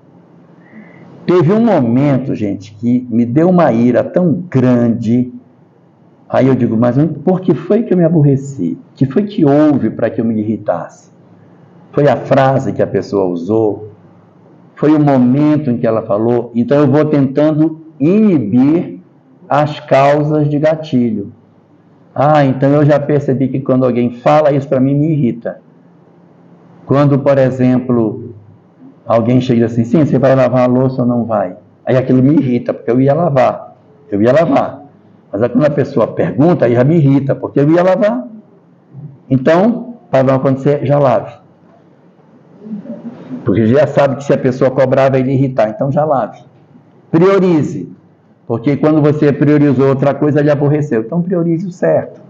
Teve um momento, gente, que me deu uma ira tão grande. Aí eu digo, mas por que foi que eu me aborreci? O que foi que houve para que eu me irritasse? Foi a frase que a pessoa usou? Foi o momento em que ela falou? Então eu vou tentando inibir as causas de gatilho. Então eu já percebi que quando alguém fala isso para mim, me irrita. Quando, por exemplo, alguém chega assim, sim, você vai lavar a louça ou não vai? Aí aquilo me irrita, porque eu ia lavar. Mas aí quando a pessoa pergunta, aí já me irrita, porque eu ia lavar. Então, para não acontecer, já lave. Porque já sabe que se a pessoa cobrar, vai lhe irritar, então já lave. Priorize. Porque quando você priorizou outra coisa, lhe aborreceu. Então, priorize o certo.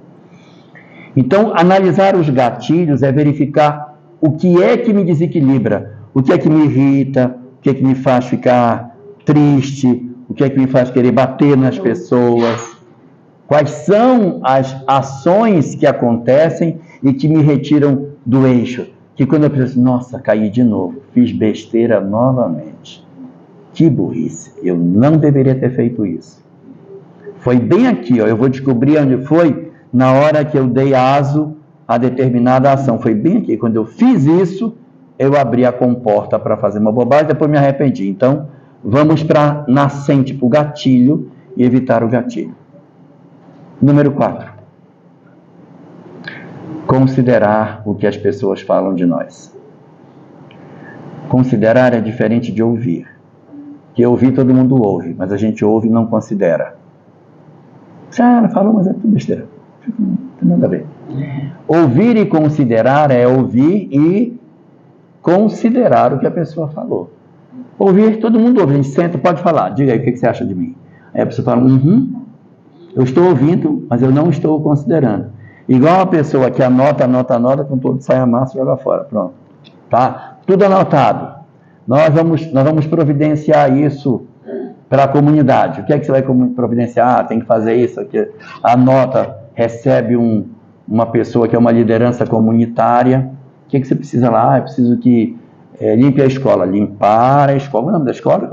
Então, analisar os gatilhos é verificar o que é que me desequilibra, o que é que me irrita, o que é que me faz ficar triste, o que é que me faz querer bater nas pessoas. Quais são as ações que acontecem e que me retiram do eixo? que quando eu penso, nossa, caí de novo, fiz besteira novamente. Que burrice, eu não deveria ter feito isso. Foi bem aqui, ó, eu vou descobrir onde foi na hora que eu dei aso a determinada ação. Foi bem aqui, quando eu fiz isso, eu abri a comporta para fazer uma bobagem, depois me arrependi. Então, vamos para a nascente, para o gatilho, e evitar o gatilho. Número 4. Considerar o que as pessoas falam de nós. Considerar é diferente de ouvir. Que ouvir todo mundo ouve, mas a gente ouve e não considera. Ela falou, mas é tudo besteira. Não tem nada a ver. Ouvir e considerar é ouvir e considerar o que a pessoa falou. Ouvir, todo mundo ouve. A gente senta, pode falar. Diga aí, o que você acha de mim? Aí a pessoa fala, eu estou ouvindo, mas eu não estou considerando. Igual a pessoa que anota, com todo sai a massa e joga fora. Pronto. Tá? Tudo anotado. Nós vamos providenciar isso para a comunidade. O que é que você vai providenciar? Tem que fazer isso aqui. Anota, recebe uma pessoa que é uma liderança comunitária. O que é que você precisa lá? Eu preciso que limpe a escola. Limpar a escola. O nome da escola?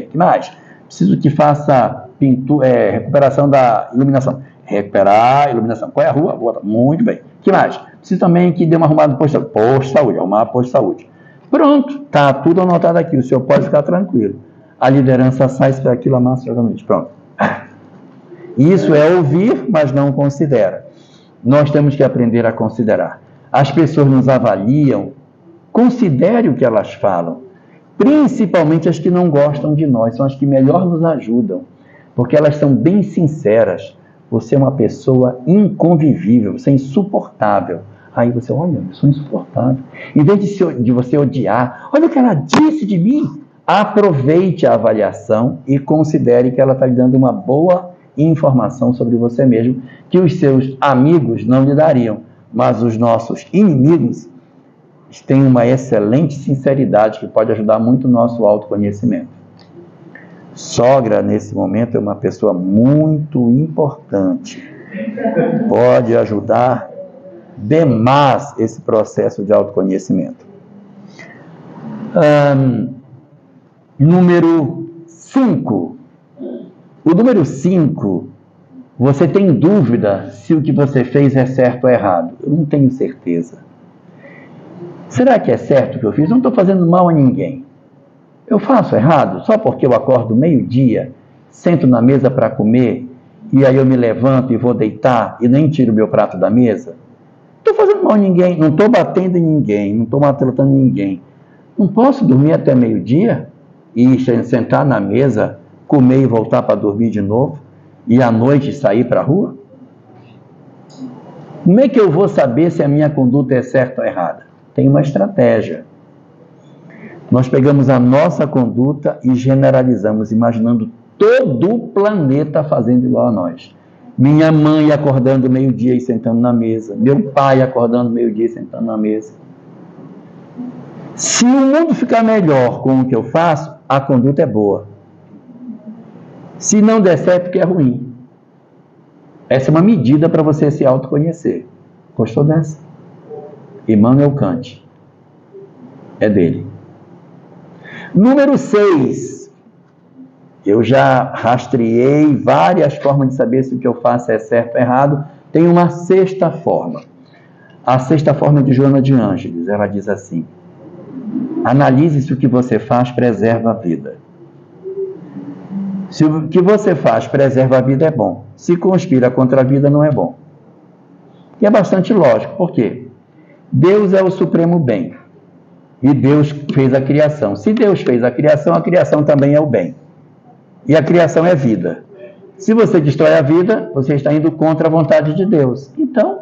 Que mais? Preciso que faça recuperação da iluminação. Recuperar a iluminação. Qual é a rua? Boa, muito bem. Que mais? Preciso também que dê uma arrumada no posto de saúde. Arrumar posto de saúde. Pronto, está tudo anotado aqui. O senhor pode ficar tranquilo. A liderança sai para aquilo, amassa, joga no lixo. Pronto. Isso é ouvir, mas não considera. Nós temos que aprender a considerar. As pessoas nos avaliam, considere o que elas falam. Principalmente as que não gostam de nós, são as que melhor nos ajudam. Porque elas são bem sinceras. Você é uma pessoa inconvivível, você é insuportável. Aí você, olha, eu sou insuportável. Em vez de você odiar, olha o que ela disse de mim. Aproveite a avaliação e considere que ela está lhe dando uma boa informação sobre você mesmo, que os seus amigos não lhe dariam. Mas os nossos inimigos têm uma excelente sinceridade que pode ajudar muito o nosso autoconhecimento. Sogra, nesse momento, é uma pessoa muito importante. Pode ajudar demais esse processo de autoconhecimento. Número 5. O número 5, você tem dúvida se o que você fez é certo ou errado. Eu não tenho certeza. Será que é certo o que eu fiz? Eu não estou fazendo mal a ninguém. Eu faço errado só porque eu acordo meio-dia, sento na mesa para comer, e aí eu me levanto e vou deitar e nem tiro o meu prato da mesa? Não estou fazendo mal a ninguém, não estou batendo em ninguém, não estou maltratando ninguém. Não posso dormir até meio-dia e sentar na mesa, comer e voltar para dormir de novo, e à noite sair para a rua? Como é que eu vou saber se a minha conduta é certa ou errada? Tem uma estratégia. Nós pegamos a nossa conduta e generalizamos, imaginando todo o planeta fazendo igual a nós. Minha mãe acordando meio-dia e sentando na mesa. Meu pai acordando meio-dia e sentando na mesa. Se o mundo ficar melhor com o que eu faço, a conduta é boa. Se não der certo, porque é ruim. Essa é uma medida para você se autoconhecer. Gostou dessa? Immanuel Kant. É dele. Número 6. Eu já rastreei várias formas de saber se o que eu faço é certo ou errado. Tem uma sexta forma. A sexta forma é de Joana de Ângeles. Ela diz assim: analise se o que você faz preserva a vida. Se o que você faz preserva a vida, é bom. Se conspira contra a vida, não é bom. E é bastante lógico. Por quê? Deus é o supremo bem. E Deus fez a criação. Se Deus fez a criação também é o bem. E a criação é vida. Se você destrói a vida, você está indo contra a vontade de Deus. Então,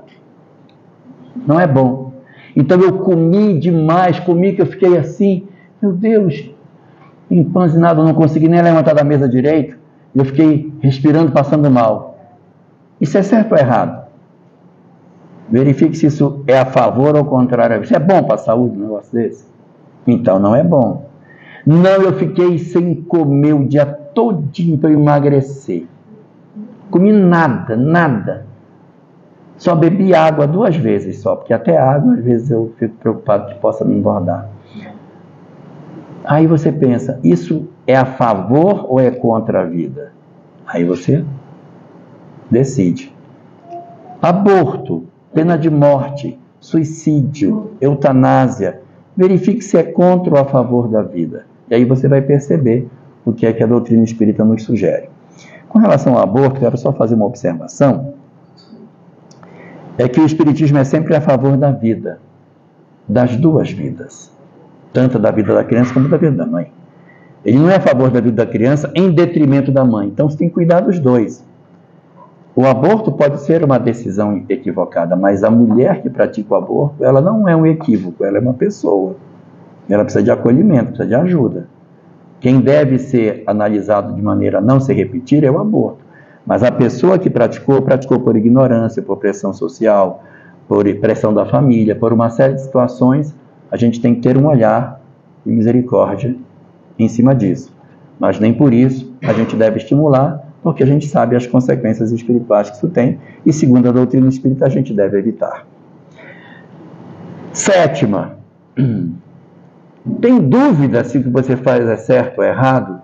não é bom. Então eu comi demais, que eu fiquei assim, meu Deus, empanzinado, não consegui nem levantar da mesa direito. Eu fiquei respirando, passando mal. Isso é certo ou errado? Verifique se isso é a favor ou contrário. Isso é bom para a saúde, um negócio desse? Então não é bom. Não, eu fiquei sem comer o dia todinho para eu emagrecer. Comi nada. Só bebi água 2 vezes só, porque até água, às vezes, eu fico preocupado que possa me engordar. Aí você pensa, isso é a favor ou é contra a vida? Aí você decide. Aborto, pena de morte, suicídio, eutanásia. Verifique se é contra ou a favor da vida. E aí você vai perceber o que é que a doutrina espírita nos sugere. Com relação ao aborto, quero só fazer uma observação. É que o espiritismo é sempre a favor da vida, das 2 vidas. Tanto da vida da criança como da vida da mãe. Ele não é a favor da vida da criança em detrimento da mãe. Então você tem que cuidar dos 2. O aborto pode ser uma decisão equivocada, mas a mulher que pratica o aborto, ela não é um equívoco, ela é uma pessoa. Ela precisa de acolhimento, precisa de ajuda. Quem deve ser analisado de maneira a não se repetir é o aborto. Mas a pessoa que praticou por ignorância, por pressão social, por pressão da família, por uma série de situações, a gente tem que ter um olhar de misericórdia em cima disso. Mas nem por isso a gente deve estimular, porque a gente sabe as consequências espirituais que isso tem, e segundo a doutrina espírita a gente deve evitar. 7ª, tem dúvida se o que você faz é certo ou errado?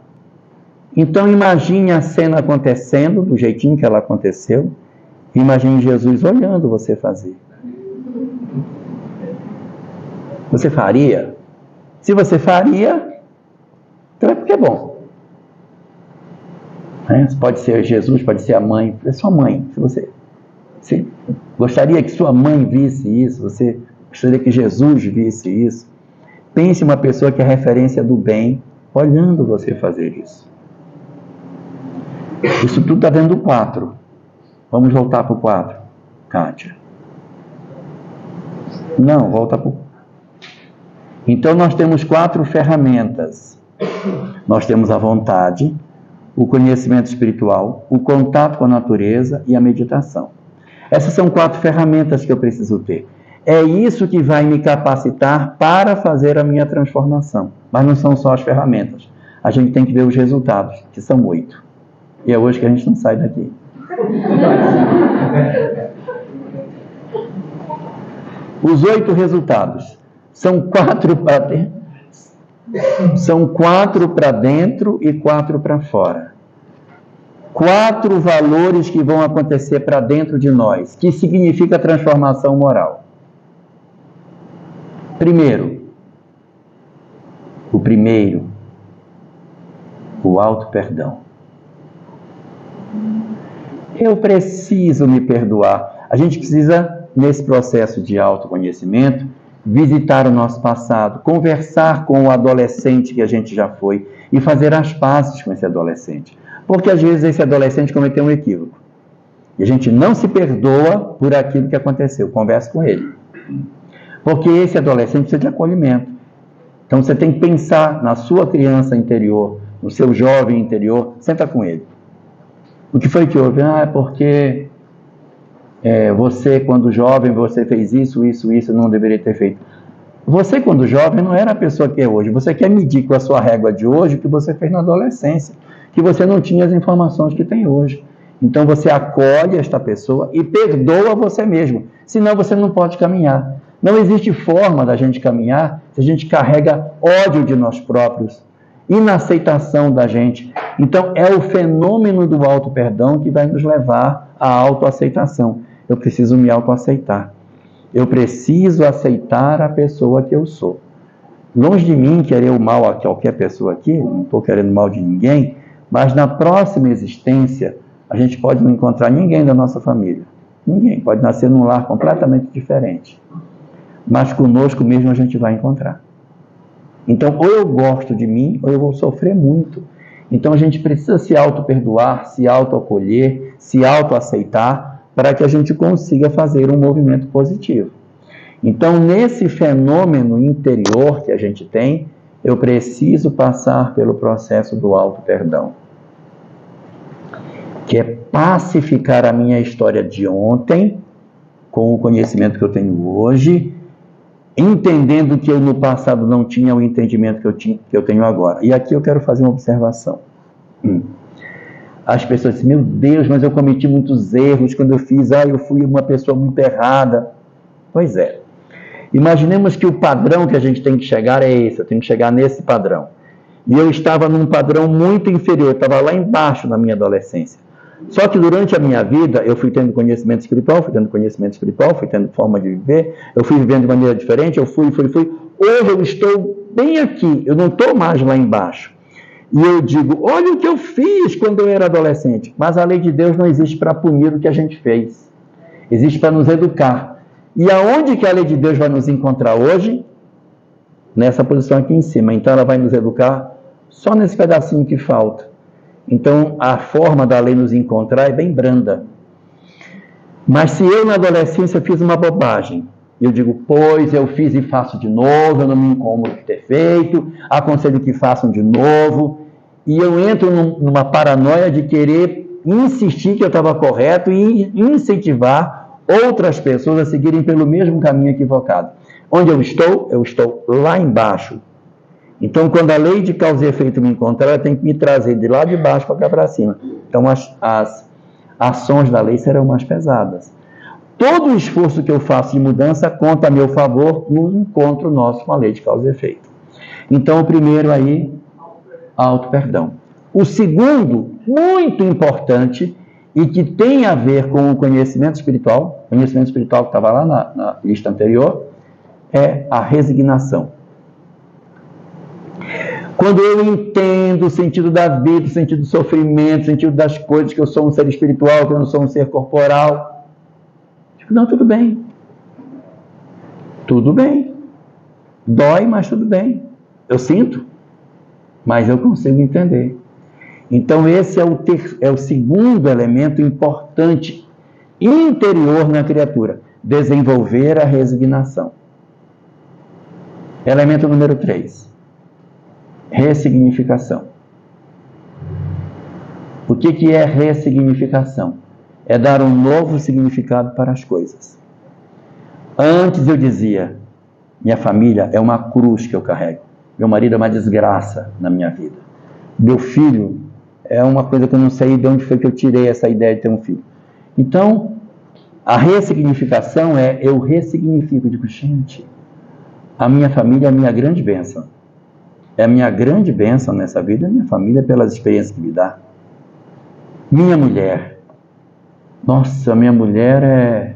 Então imagine a cena acontecendo, do jeitinho que ela aconteceu, imagine Jesus olhando você fazer. Você faria? Se você faria, então é porque é bom. Pode ser Jesus, pode ser a mãe, é sua mãe. Se você gostaria que sua mãe visse isso, você gostaria que Jesus visse isso, pense uma pessoa que é referência do bem, olhando você fazer isso. Isso tudo está dentro do 4. Vamos voltar para o 4, Kátia. Não, volta para o... Então nós temos 4 ferramentas. Nós temos a vontade, o conhecimento espiritual, o contato com a natureza e a meditação. Essas são 4 ferramentas que eu preciso ter. É isso que vai me capacitar para fazer a minha transformação. Mas não são só as ferramentas. A gente tem que ver os resultados, que são 8. E é hoje que a gente não sai daqui. Os 8 resultados são 4 para dentro. São 4 para dentro e 4 para fora. 4 valores que vão acontecer para dentro de nós, que significa transformação moral. O auto-perdão. Eu preciso me perdoar. A gente precisa, nesse processo de autoconhecimento, visitar o nosso passado, conversar com o adolescente que a gente já foi e fazer as pazes com esse adolescente. Porque às vezes esse adolescente cometeu um equívoco. E a gente não se perdoa por aquilo que aconteceu. Converse com ele. Porque esse adolescente precisa de acolhimento. Então você tem que pensar na sua criança interior, no seu jovem interior, senta com ele. O que foi que houve? É porque você, quando jovem, você fez isso, não deveria ter feito. Você, quando jovem, não era a pessoa que é hoje. Você quer medir com a sua régua de hoje o que você fez na adolescência, que você não tinha as informações que tem hoje. Então você acolhe esta pessoa e perdoa você mesmo, senão você não pode caminhar. Não existe forma da gente caminhar se a gente carrega ódio de nós próprios, inaceitação da gente. Então é o fenômeno do auto-perdão que vai nos levar à autoaceitação. Eu preciso me autoaceitar. Eu preciso aceitar a pessoa que eu sou. Longe de mim querer o mal a qualquer pessoa aqui, não estou querendo mal de ninguém, mas na próxima existência a gente pode não encontrar ninguém da nossa família. Ninguém. Pode nascer num lar completamente diferente. Mas conosco mesmo a gente vai encontrar. Então, ou eu gosto de mim, ou eu vou sofrer muito. Então, a gente precisa se auto-perdoar, se auto-acolher, se auto-aceitar, para que a gente consiga fazer um movimento positivo. Então, nesse fenômeno interior que a gente tem, eu preciso passar pelo processo do auto-perdão, que é pacificar a minha história de ontem, com o conhecimento que eu tenho hoje, entendendo que eu no passado não tinha o entendimento que eu tenho agora. E aqui eu quero fazer uma observação. As pessoas dizem, meu Deus, mas eu cometi muitos erros quando eu fiz, eu fui uma pessoa muito errada. Pois é. Imaginemos que o padrão que a gente tem que chegar é esse, eu tenho que chegar nesse padrão. E eu estava num padrão muito inferior, eu estava lá embaixo na minha adolescência. Só que durante a minha vida, eu fui tendo conhecimento espiritual, fui tendo forma de viver, eu fui vivendo de maneira diferente, eu fui. Hoje eu estou bem aqui, eu não estou mais lá embaixo. E eu digo, olha o que eu fiz quando eu era adolescente. Mas a lei de Deus não existe para punir o que a gente fez. Existe para nos educar. E aonde que a lei de Deus vai nos encontrar hoje? Nessa posição aqui em cima. Então ela vai nos educar só nesse pedacinho que falta. Então a forma da lei nos encontrar é bem branda. Mas se eu na adolescência fiz uma bobagem, eu digo, pois eu fiz e faço de novo, eu não me incomodo de ter feito, aconselho que façam de novo, e eu entro numa paranoia de querer insistir que eu estava correto e incentivar outras pessoas a seguirem pelo mesmo caminho equivocado. Onde eu estou lá embaixo. Então, quando a lei de causa e efeito me encontrar, ela tem que me trazer de lá de baixo para cá para cima. Então, as ações da lei serão mais pesadas. Todo o esforço que eu faço de mudança conta a meu favor no encontro nosso com a lei de causa e efeito. Então, o primeiro aí, auto-perdão. O segundo, muito importante, e que tem a ver com o conhecimento espiritual que estava lá na lista anterior, é a resignação. Quando eu entendo o sentido da vida, o sentido do sofrimento, o sentido das coisas, que eu sou um ser espiritual, que eu não sou um ser corporal, não, tudo bem. Tudo bem. Dói, mas tudo bem. Eu sinto, mas eu consigo entender. Então, esse é o segundo elemento importante interior na criatura. Desenvolver a resignação. Elemento número 3. Ressignificação. O que é ressignificação? É dar um novo significado para as coisas. Antes eu dizia, minha família é uma cruz que eu carrego. Meu marido é uma desgraça na minha vida. Meu filho é uma coisa que eu não sei de onde foi que eu tirei essa ideia de ter um filho. Então, a ressignificação eu ressignifico. Digo, gente, a minha família é a minha grande bênção. É a minha grande bênção nessa vida, a minha família, pelas experiências que me dá. Minha mulher. Nossa, minha mulher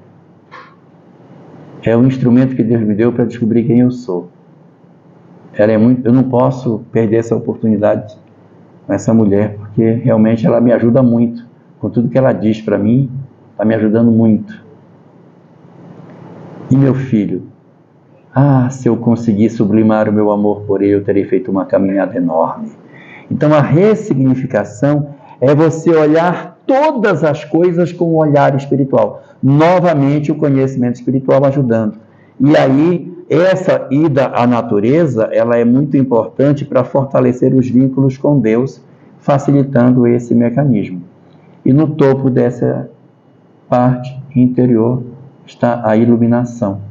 é o instrumento que Deus me deu para descobrir quem eu sou. Ela é muito, eu não posso perder essa oportunidade com essa mulher, porque realmente ela me ajuda muito. Com tudo que ela diz para mim, está me ajudando muito. E meu filho? Se eu conseguir sublimar o meu amor por ele, eu terei feito uma caminhada enorme. Então a ressignificação é você olhar todas as coisas com um olhar espiritual. Novamente, o conhecimento espiritual ajudando. E aí, essa ida à natureza, ela é muito importante para fortalecer os vínculos com Deus, facilitando esse mecanismo. E no topo dessa parte interior está a iluminação.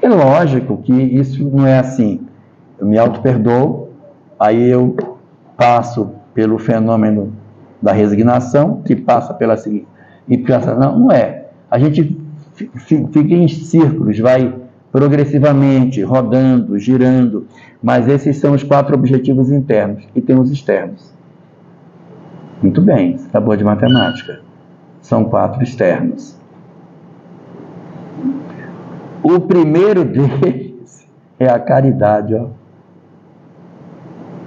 É lógico que isso não é assim. Eu me auto-perdoo, aí eu passo pelo fenômeno da resignação, que passa pela seguinte, e pensa, não é. A gente fica em círculos, vai progressivamente, rodando, girando, mas esses são os 4 objetivos internos, e tem os externos. Muito bem, você está boa de matemática. São 4 externos. O primeiro deles é a caridade.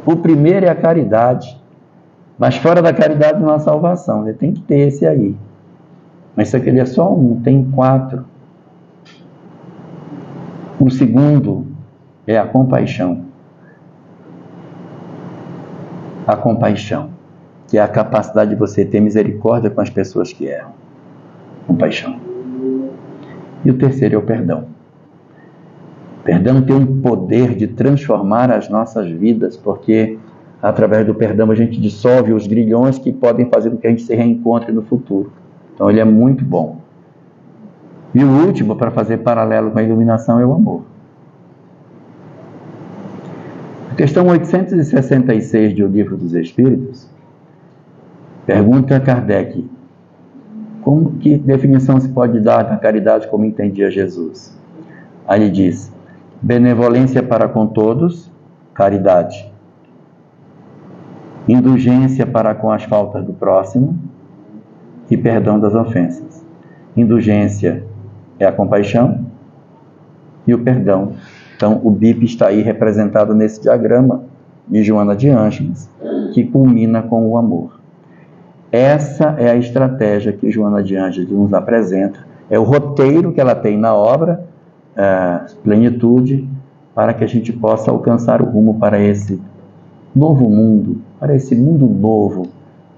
O primeiro é a caridade. Mas fora da caridade não há salvação. Você tem que ter esse aí. Mas isso aqui é só um, tem 4. O segundo é a compaixão. A compaixão, que é a capacidade de você ter misericórdia com as pessoas que erram. Compaixão. E o terceiro é o perdão. O perdão tem um poder de transformar as nossas vidas, porque através do perdão a gente dissolve os grilhões que podem fazer com que a gente se reencontre no futuro. Então ele é muito bom. E o último, para fazer paralelo com a iluminação, é o amor. A questão 866 do Livro dos Espíritos Pergunta a Kardec: que definição se pode dar da caridade como entendia Jesus? Aí ele diz: benevolência para com todos, caridade. Indulgência para com as faltas do próximo e perdão das ofensas. Indulgência é a compaixão e o perdão. Então, o BIP está aí representado nesse diagrama de Joana de Ângeles, que culmina com o amor. Essa é a estratégia que Joana de Ângeles nos apresenta, é o roteiro que ela tem na obra, Plenitude, para que a gente possa alcançar o rumo para esse novo mundo, para esse mundo novo,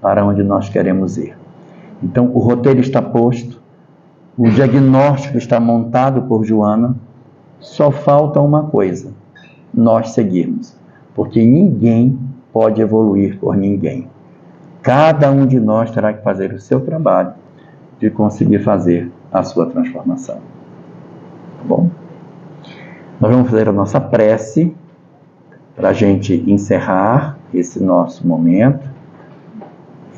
para onde nós queremos ir. Então, o roteiro está posto, o diagnóstico está montado por Joana, só falta uma coisa: nós seguirmos, porque ninguém pode evoluir por ninguém. Cada um de nós terá que fazer o seu trabalho de conseguir fazer a sua transformação. Tá bom? Nós vamos fazer a nossa prece para a gente encerrar esse nosso momento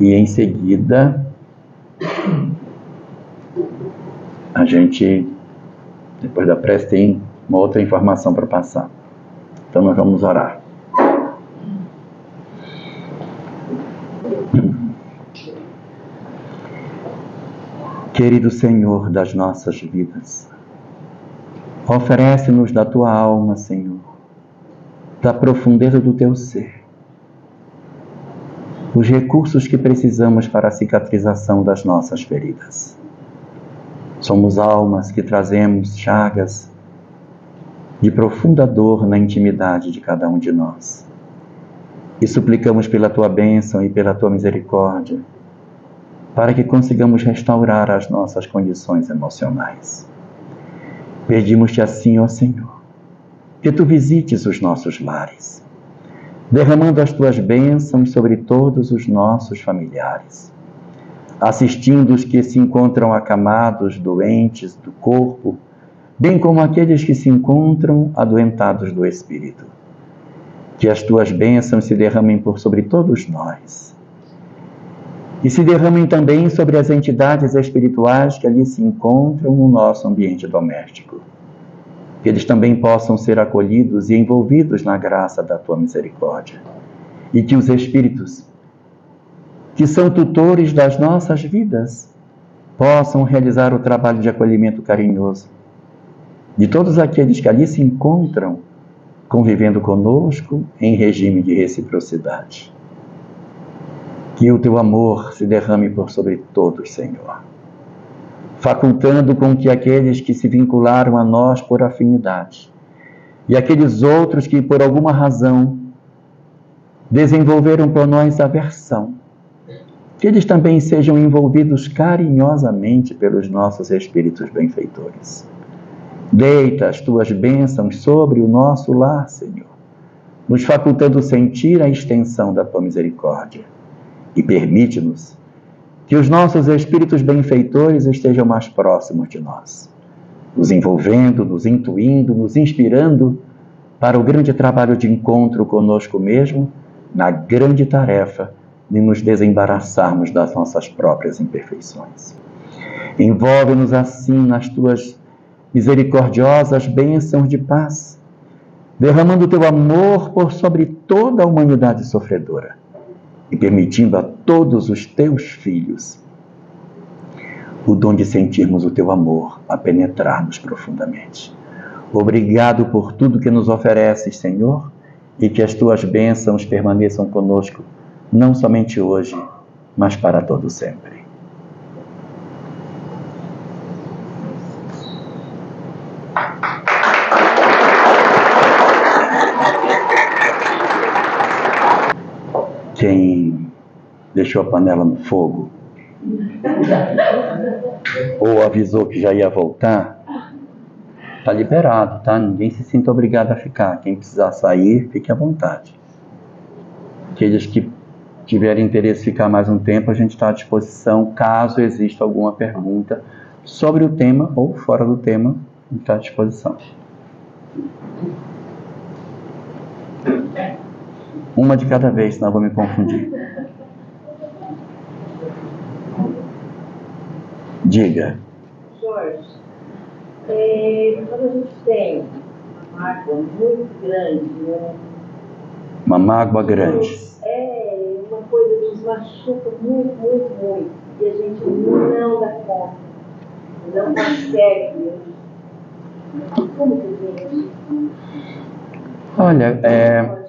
e em seguida a gente, depois da prece, tem uma outra informação para passar. Então nós vamos orar. Querido Senhor das nossas vidas, oferece-nos da Tua alma, Senhor, da profundeza do Teu ser, os recursos que precisamos para a cicatrização das nossas feridas. Somos almas que trazemos chagas de profunda dor na intimidade de cada um de nós. E suplicamos pela Tua bênção e pela Tua misericórdia, para que consigamos restaurar as nossas condições emocionais. Pedimos-te assim, ó Senhor, que Tu visites os nossos lares, derramando as Tuas bênçãos sobre todos os nossos familiares, assistindo os que se encontram acamados, doentes do corpo, bem como aqueles que se encontram adoentados do espírito. Que as Tuas bênçãos se derramem por sobre todos nós, e se derramem também sobre as entidades espirituais que ali se encontram no nosso ambiente doméstico. Que eles também possam ser acolhidos e envolvidos na graça da Tua misericórdia. E que os espíritos, que são tutores das nossas vidas, possam realizar o trabalho de acolhimento carinhoso de todos aqueles que ali se encontram, convivendo conosco em regime de reciprocidade. Que o Teu amor se derrame por sobre todos, Senhor, facultando com que aqueles que se vincularam a nós por afinidade e aqueles outros que por alguma razão desenvolveram por nós aversão, que eles também sejam envolvidos carinhosamente pelos nossos espíritos benfeitores. Deita as Tuas bênçãos sobre o nosso lar, Senhor, nos facultando sentir a extensão da Tua misericórdia. E permite-nos que os nossos espíritos benfeitores estejam mais próximos de nós, nos envolvendo, nos intuindo, nos inspirando para o grande trabalho de encontro conosco mesmo, na grande tarefa de nos desembaraçarmos das nossas próprias imperfeições. Envolve-nos assim nas Tuas misericordiosas bênçãos de paz, derramando o Teu amor por sobre toda a humanidade sofredora, e permitindo a todos os Teus filhos o dom de sentirmos o Teu amor a penetrar-nos profundamente. Obrigado por tudo que nos ofereces, Senhor, e que as Tuas bênçãos permaneçam conosco, não somente hoje, mas para todo sempre. Quem deixou a panela no fogo ou avisou que já ia voltar, está liberado, tá? Ninguém se sinta obrigado a ficar. Quem precisar sair, fique à vontade. Aqueles que tiverem interesse em ficar mais um tempo, a gente está à disposição, caso exista alguma pergunta sobre o tema ou fora do tema, a gente está à disposição. Uma de cada vez, senão eu vou me confundir. Diga. Jorge, quando a gente tem uma mágoa muito grande, né? Uma mágoa grande. É uma coisa que nos machuca muito, muito, muito. E a gente não dá conta, não consegue. Como que a gente... Olha,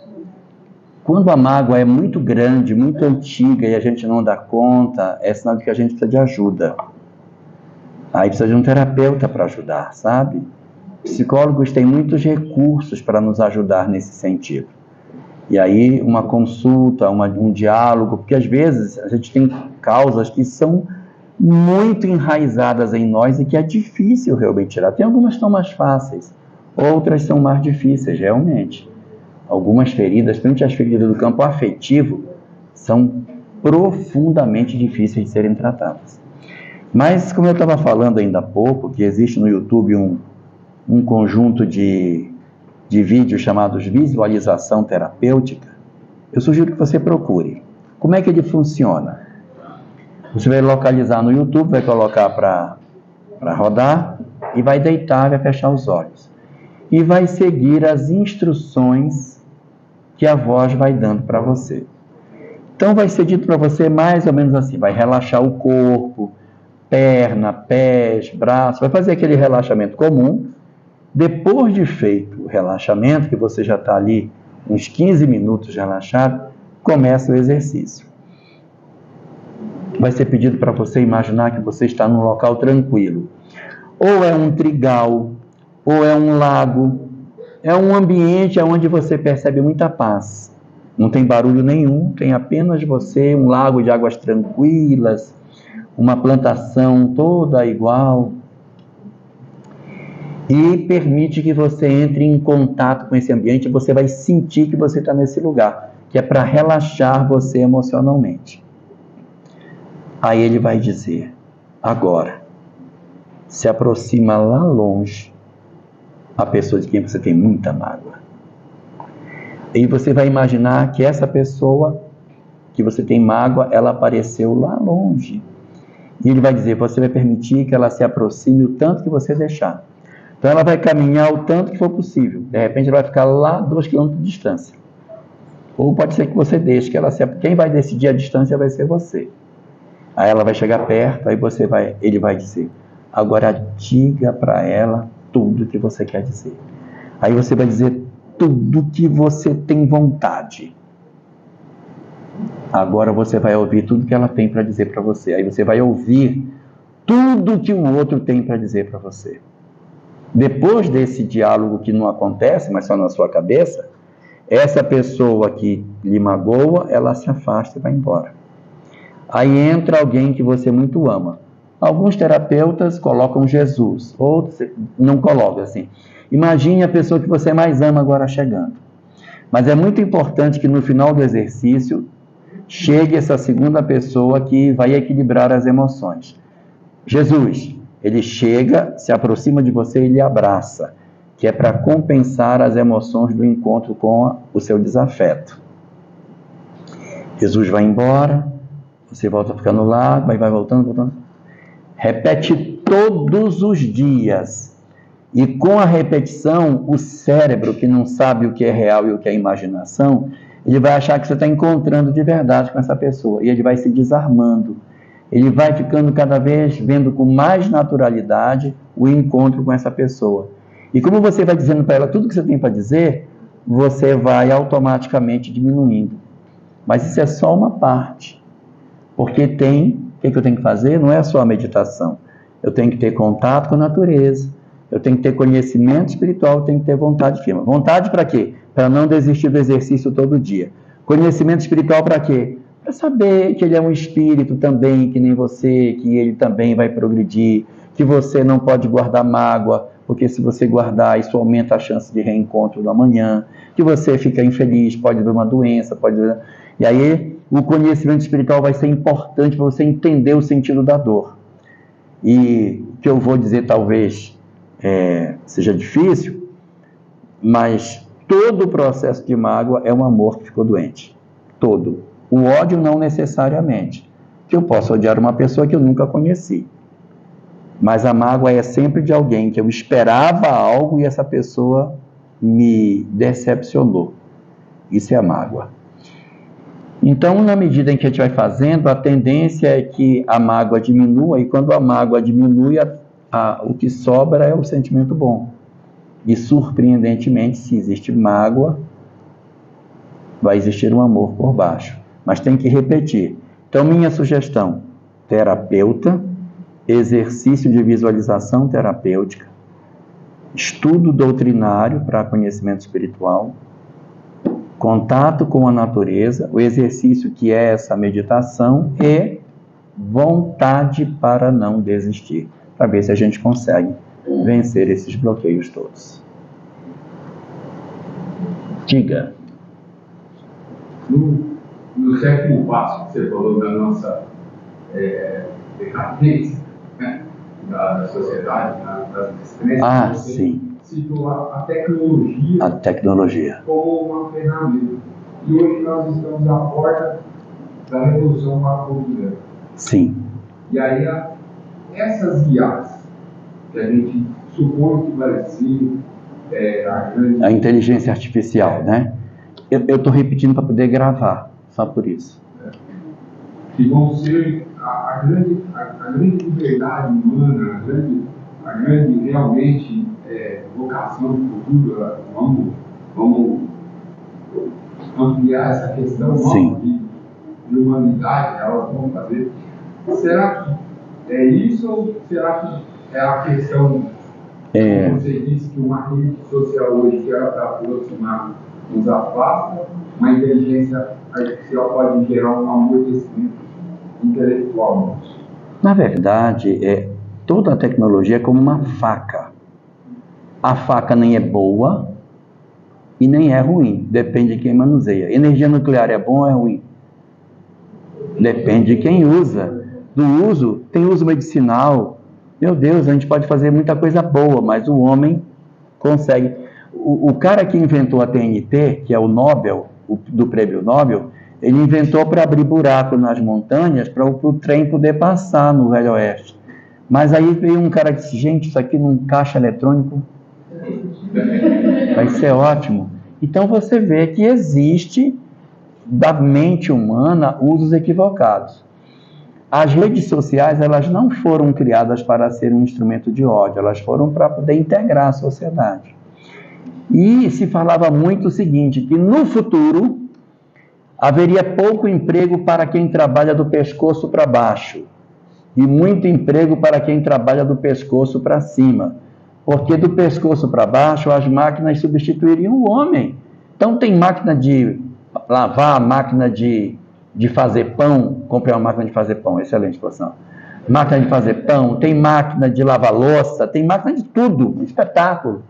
quando a mágoa é muito grande, muito antiga e a gente não dá conta, é sinal de que a gente precisa de ajuda. Aí precisa de um terapeuta para ajudar, sabe? Psicólogos têm muitos recursos para nos ajudar nesse sentido. E aí uma consulta, um diálogo, porque às vezes a gente tem causas que são muito enraizadas em nós e que é difícil realmente tirar. Tem algumas que são mais fáceis, outras são mais difíceis, realmente. Algumas feridas, principalmente as feridas do campo afetivo, são profundamente difíceis de serem tratadas. Mas, como eu estava falando ainda há pouco, que existe no YouTube um conjunto de vídeos chamados Visualização Terapêutica, eu sugiro que você procure. Como é que ele funciona? Você vai localizar no YouTube, vai colocar para rodar e vai deitar, vai fechar os olhos. E vai seguir as instruções que a voz vai dando para você. Então vai ser dito para você mais ou menos assim, vai relaxar o corpo, perna, pés, braços, vai fazer aquele relaxamento comum. Depois de feito o relaxamento, que você já está ali uns 15 minutos relaxado, começa o exercício. Vai ser pedido para você imaginar que você está num local tranquilo. Ou é um trigal, ou é um lago, é um ambiente onde você percebe muita paz. Não tem barulho nenhum, tem apenas você, um lago de águas tranquilas, uma plantação toda igual. E permite que você entre em contato com esse ambiente, você vai sentir que você está nesse lugar, que é para relaxar você emocionalmente. Aí ele vai dizer, agora, se aproxima lá longe a pessoa de quem você tem muita mágoa. E você vai imaginar que essa pessoa que você tem mágoa, ela apareceu lá longe. E ele vai dizer, você vai permitir que ela se aproxime o tanto que você deixar. Então ela vai caminhar o tanto que for possível. De repente ela vai ficar lá 2 km de distância. Ou pode ser que você deixe, que ela se... quem vai decidir a distância vai ser você. Aí ela vai chegar perto, aí ele vai dizer, agora diga para ela tudo que você quer dizer. Aí você vai dizer tudo que você tem vontade. Agora você vai ouvir tudo que ela tem para dizer para você. Aí você vai ouvir tudo que o outro tem para dizer para você. Depois desse diálogo que não acontece, mas só na sua cabeça, essa pessoa que lhe magoa, ela se afasta e vai embora. Aí entra alguém que você muito ama. Alguns terapeutas colocam Jesus, outros não colocam assim. Imagine a pessoa que você mais ama agora chegando. Mas é muito importante que no final do exercício chegue essa segunda pessoa que vai equilibrar as emoções. Jesus, ele chega, se aproxima de você e lhe abraça, que é para compensar as emoções do encontro com o seu desafeto. Jesus vai embora, você volta a ficar no lado, vai voltando. Repete todos os dias. E com a repetição, o cérebro, que não sabe o que é real e o que é imaginação, ele vai achar que você está encontrando de verdade com essa pessoa. E ele vai se desarmando. Ele vai ficando cada vez vendo com mais naturalidade o encontro com essa pessoa. E como você vai dizendo para ela tudo que você tem para dizer, você vai automaticamente diminuindo. Mas isso é só uma parte. Porque o que eu tenho que fazer? Não é só a meditação. Eu tenho que ter contato com a natureza. Eu tenho que ter conhecimento espiritual, eu tenho que ter vontade firme. Vontade para quê? Para não desistir do exercício todo dia. Conhecimento espiritual para quê? Para saber que ele é um espírito também, que nem você, que ele também vai progredir, que você não pode guardar mágoa, porque se você guardar, isso aumenta a chance de reencontro do amanhã, que você fica infeliz, pode haver uma doença, E aí, o conhecimento espiritual vai ser importante para você entender o sentido da dor. E o que eu vou dizer talvez seja difícil, mas todo o processo de mágoa é um amor que ficou doente. Todo. O ódio não necessariamente. Que eu posso odiar uma pessoa que eu nunca conheci. Mas a mágoa é sempre de alguém que eu esperava algo e essa pessoa me decepcionou. Isso é a mágoa. Então, na medida em que a gente vai fazendo, a tendência é que a mágoa diminua, e quando a mágoa diminui, o que sobra é o sentimento bom. E, surpreendentemente, se existe mágoa, vai existir um amor por baixo. Mas tem que repetir. Então, minha sugestão, terapeuta, exercício de visualização terapêutica, estudo doutrinário para conhecimento espiritual, contato com a natureza, o exercício que é essa meditação e vontade para não desistir, para ver se a gente consegue vencer esses bloqueios todos. Diga. No sétimo passo que você falou da nossa decadência, né, da sociedade, das descrenças, sim. Citou a tecnologia, como uma ferramenta. E hoje nós estamos à porta da Revolução 4.0. Sim. E aí, essas IAs, que a gente supõe que vai ser a inteligência artificial, né? Eu estou repetindo para poder gravar, só por isso. Que vão ser a grande liberdade humana, a grande realmente vocação do futuro. Vamos ampliar essa questão de humanidade, elas vão fazer. Será que é isso ou será que é a questão, como você disse, que uma rede social hoje que era para aproximar nos afasta, uma inteligência artificial pode gerar um amortecimento intelectual? Na verdade, toda a tecnologia é como uma faca. A faca nem é boa e nem é ruim, depende de quem manuseia. Energia nuclear é bom ou é ruim? Depende de quem usa. Do uso, tem uso medicinal. Meu Deus, a gente pode fazer muita coisa boa, mas o homem consegue. O cara que inventou a TNT, que é o Nobel, do prêmio Nobel, ele inventou para abrir buraco nas montanhas para o trem poder passar no Velho Oeste. Mas aí veio um cara que disse, gente, isso aqui num caixa eletrônico vai ser ótimo. Então você vê que existe da mente humana usos equivocados. As redes sociais, elas não foram criadas para ser um instrumento de ódio, elas foram para poder integrar a sociedade. E se falava muito o seguinte, que no futuro haveria pouco emprego para quem trabalha do pescoço para baixo e muito emprego para quem trabalha do pescoço para cima, porque do pescoço para baixo as máquinas substituiriam o homem. Então tem máquina de lavar, máquina de fazer pão, comprei uma máquina de fazer pão, excelente posição. Máquina de fazer pão, tem máquina de lavar louça, tem máquina de tudo, um espetáculo.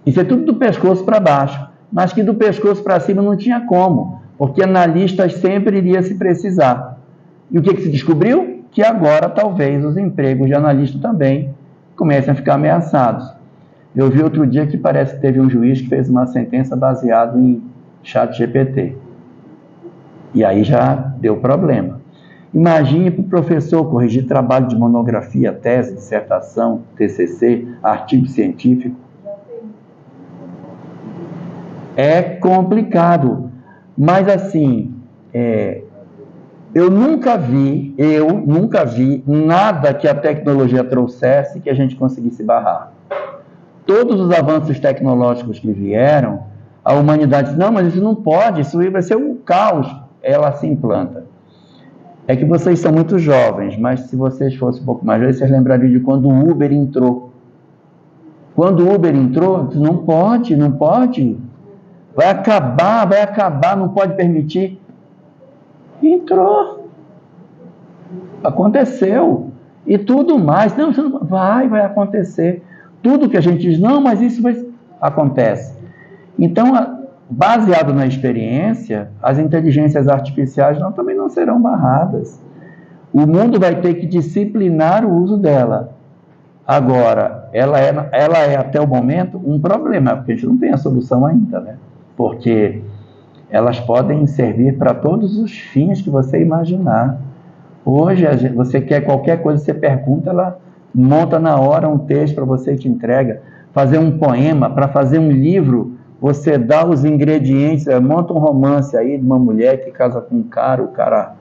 Isso é tudo do pescoço para baixo, mas que do pescoço para cima não tinha como, porque analistas sempre iria se precisar. E o que se descobriu? Que agora talvez os empregos de analista também comecem a ficar ameaçados. Eu vi outro dia que parece que teve um juiz que fez uma sentença baseada em ChatGPT. E aí já deu problema. Imagine para o professor corrigir trabalho de monografia, tese, dissertação, TCC, artigo científico. É complicado. Mas assim, eu nunca vi nada que a tecnologia trouxesse que a gente conseguisse barrar. Todos os avanços tecnológicos que vieram, a humanidade disse, não, mas isso não pode, isso vai ser um caos. Ela se implanta. É que vocês são muito jovens, mas se vocês fossem um pouco mais jovens, vocês lembrariam de quando o Uber entrou. Quando o Uber entrou, disse, não pode. Vai acabar, não pode permitir. Entrou. Aconteceu. E tudo mais. Não, vai acontecer. Tudo que a gente diz, não, mas isso acontece. Então, baseado na experiência, as inteligências artificiais também não serão barradas. O mundo vai ter que disciplinar o uso dela. Agora, ela é até o momento um problema, porque a gente não tem a solução ainda, né? Porque elas podem servir para todos os fins que você imaginar. Hoje, você quer qualquer coisa, você pergunta, ela monta na hora um texto para você e te entrega. Fazer um poema, para fazer um livro, você dá os ingredientes, monta um romance aí de uma mulher que casa com um cara, o cara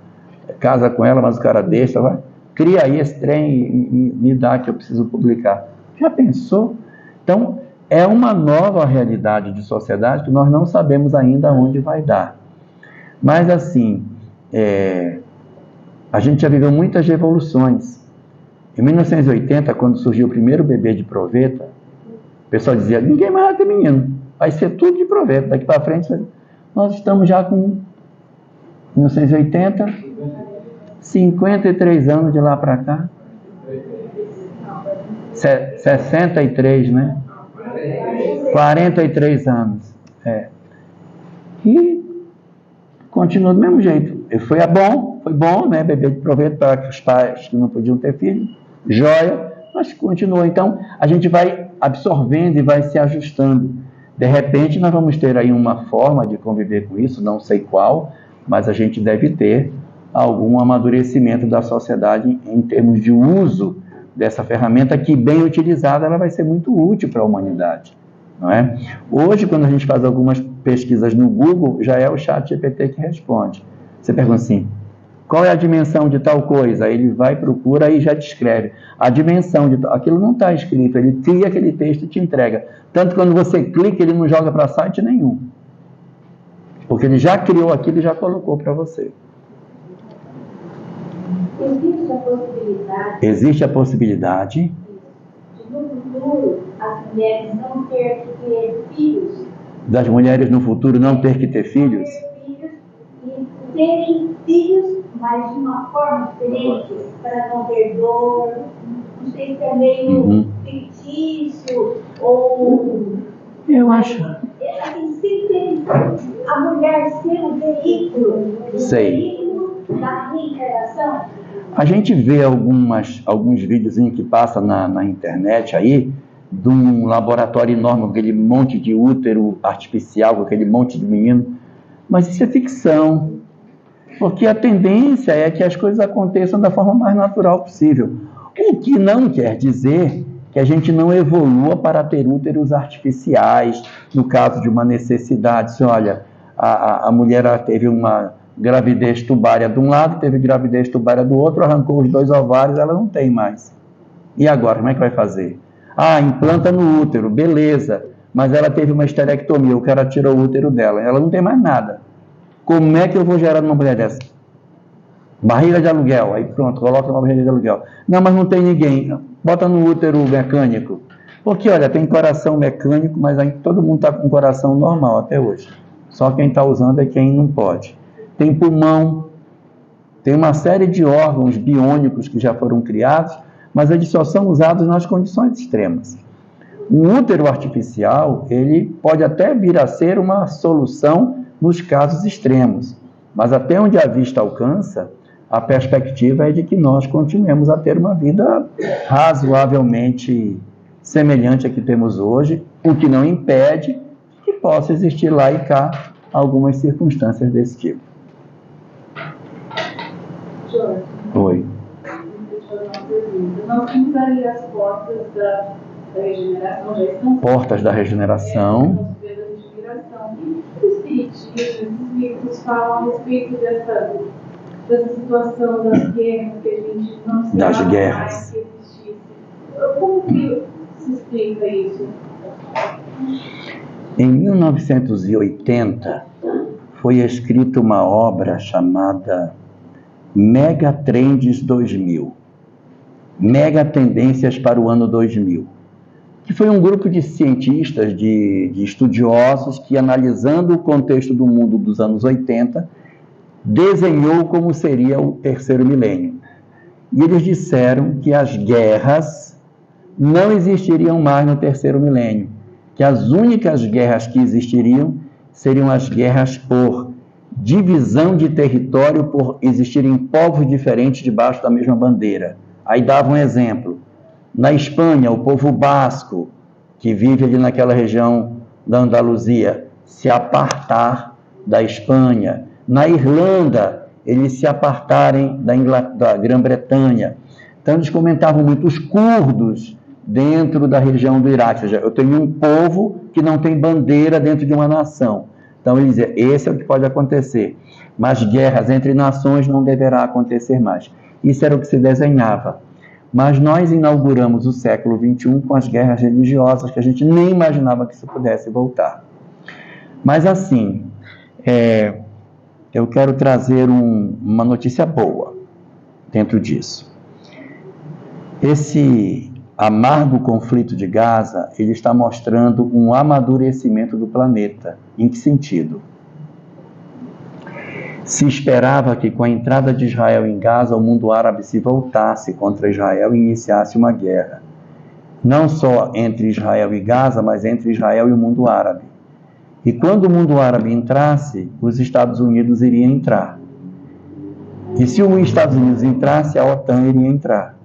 casa com ela, mas o cara deixa, vai. Cria aí esse trem e me dá que eu preciso publicar. Já pensou? Então, é uma nova realidade de sociedade que nós não sabemos ainda onde vai dar. Mas, assim, a gente já viveu muitas revoluções. Em 1980, quando surgiu o primeiro bebê de proveta, o pessoal dizia, ninguém mais vai ter menino, vai ser tudo de proveta, daqui para frente. Nós estamos já com 1980, 53 anos de lá para cá. 63, né? 43 anos. E continua do mesmo jeito. E foi bom, né? Bebê de proveta para os pais que não podiam ter filho. Joia, mas continua. Então, a gente vai absorvendo e vai se ajustando. De repente, nós vamos ter aí uma forma de conviver com isso, não sei qual, mas a gente deve ter algum amadurecimento da sociedade em termos de uso dessa ferramenta que, bem utilizada, ela vai ser muito útil para a humanidade, não é? Hoje, quando a gente faz algumas pesquisas no Google, já é o ChatGPT que responde. Você pergunta assim, qual é a dimensão de tal coisa? Aí ele vai, procura e já descreve. A dimensão de tal... Aquilo não está escrito, ele cria aquele texto e te entrega. Tanto que quando você clica, ele não joga para site nenhum. Porque ele já criou aquilo e já colocou para você. Existe a possibilidade... Existe a possibilidade... de, no futuro, as mulheres não terem que ter filhos. Das mulheres no futuro não ter que ter filhos? E terem filhos, mas de uma forma diferente, para não ter dor. Não sei se é meio fictício ou... Eu acho. Assim, sempre a mulher ser um veículo, veículo da reencarnação. A gente vê alguns videozinhos que passam na internet aí, de um laboratório enorme, com aquele monte de útero artificial, com aquele monte de menino. Mas isso é ficção. Porque a tendência é que as coisas aconteçam da forma mais natural possível. O que não quer dizer que a gente não evolua para ter úteros artificiais, no caso de uma necessidade. Se olha, a mulher teve uma gravidez tubária de um lado, teve gravidez tubária do outro, arrancou os 2 ovários, ela não tem mais. E agora, como é que vai fazer? Implanta no útero, beleza, mas ela teve uma esterectomia, o cara tirou o útero dela, ela não tem mais nada. Como é que eu vou gerar numa mulher dessa? Barriga de aluguel, aí pronto, coloca uma barriga de aluguel. Não, mas não tem ninguém, bota no útero mecânico. Porque, olha, tem coração mecânico, mas aí todo mundo está com coração normal até hoje. Só quem está usando é quem não pode. Tem pulmão, tem uma série de órgãos biônicos que já foram criados, mas eles só são usados nas condições extremas. Um útero artificial, ele pode até vir a ser uma solução nos casos extremos, mas até onde a vista alcança, a perspectiva é de que nós continuemos a ter uma vida razoavelmente semelhante à que temos hoje, o que não impede que possa existir lá e cá algumas circunstâncias desse tipo. Jorge. Oi. Nós temos aí as portas da regeneração, já estão... Portas da regeneração. Os espiritistas, os espíritos falam a respeito dessa situação das guerras que a gente não sabe das guerras. Que existisse. Como que se explica isso? Em 1980, foi escrita uma obra chamada Mega Trends 2000, Mega Tendências para o ano 2000, que foi um grupo de cientistas, de estudiosos, que, analisando o contexto do mundo dos anos 80, desenhou como seria o terceiro milênio. E eles disseram que as guerras não existiriam mais no terceiro milênio, que as únicas guerras que existiriam seriam as guerras por divisão de território, por existirem povos diferentes debaixo da mesma bandeira. Aí dava um exemplo. Na Espanha, o povo basco, que vive ali naquela região da Andaluzia, se apartar da Espanha. Na Irlanda, eles se apartarem da Grã-Bretanha. Então, eles comentavam muito os curdos dentro da região do Iraque. Ou seja, eu tenho um povo que não tem bandeira dentro de uma nação. Então, ele dizia, esse é o que pode acontecer. Mas guerras entre nações não deverá acontecer mais. Isso era o que se desenhava. Mas nós inauguramos o século XXI com as guerras religiosas, que a gente nem imaginava que isso pudesse voltar. Mas assim, eu quero trazer uma notícia boa dentro disso. Esse amargo conflito de Gaza, ele está mostrando um amadurecimento do planeta. Em que sentido? Se esperava que com a entrada de Israel em Gaza, o mundo árabe se voltasse contra Israel e iniciasse uma guerra. Não só entre Israel e Gaza, mas entre Israel e o mundo árabe. E quando o mundo árabe entrasse, os Estados Unidos iriam entrar. E se os Estados Unidos entrasse, a OTAN iria entrar.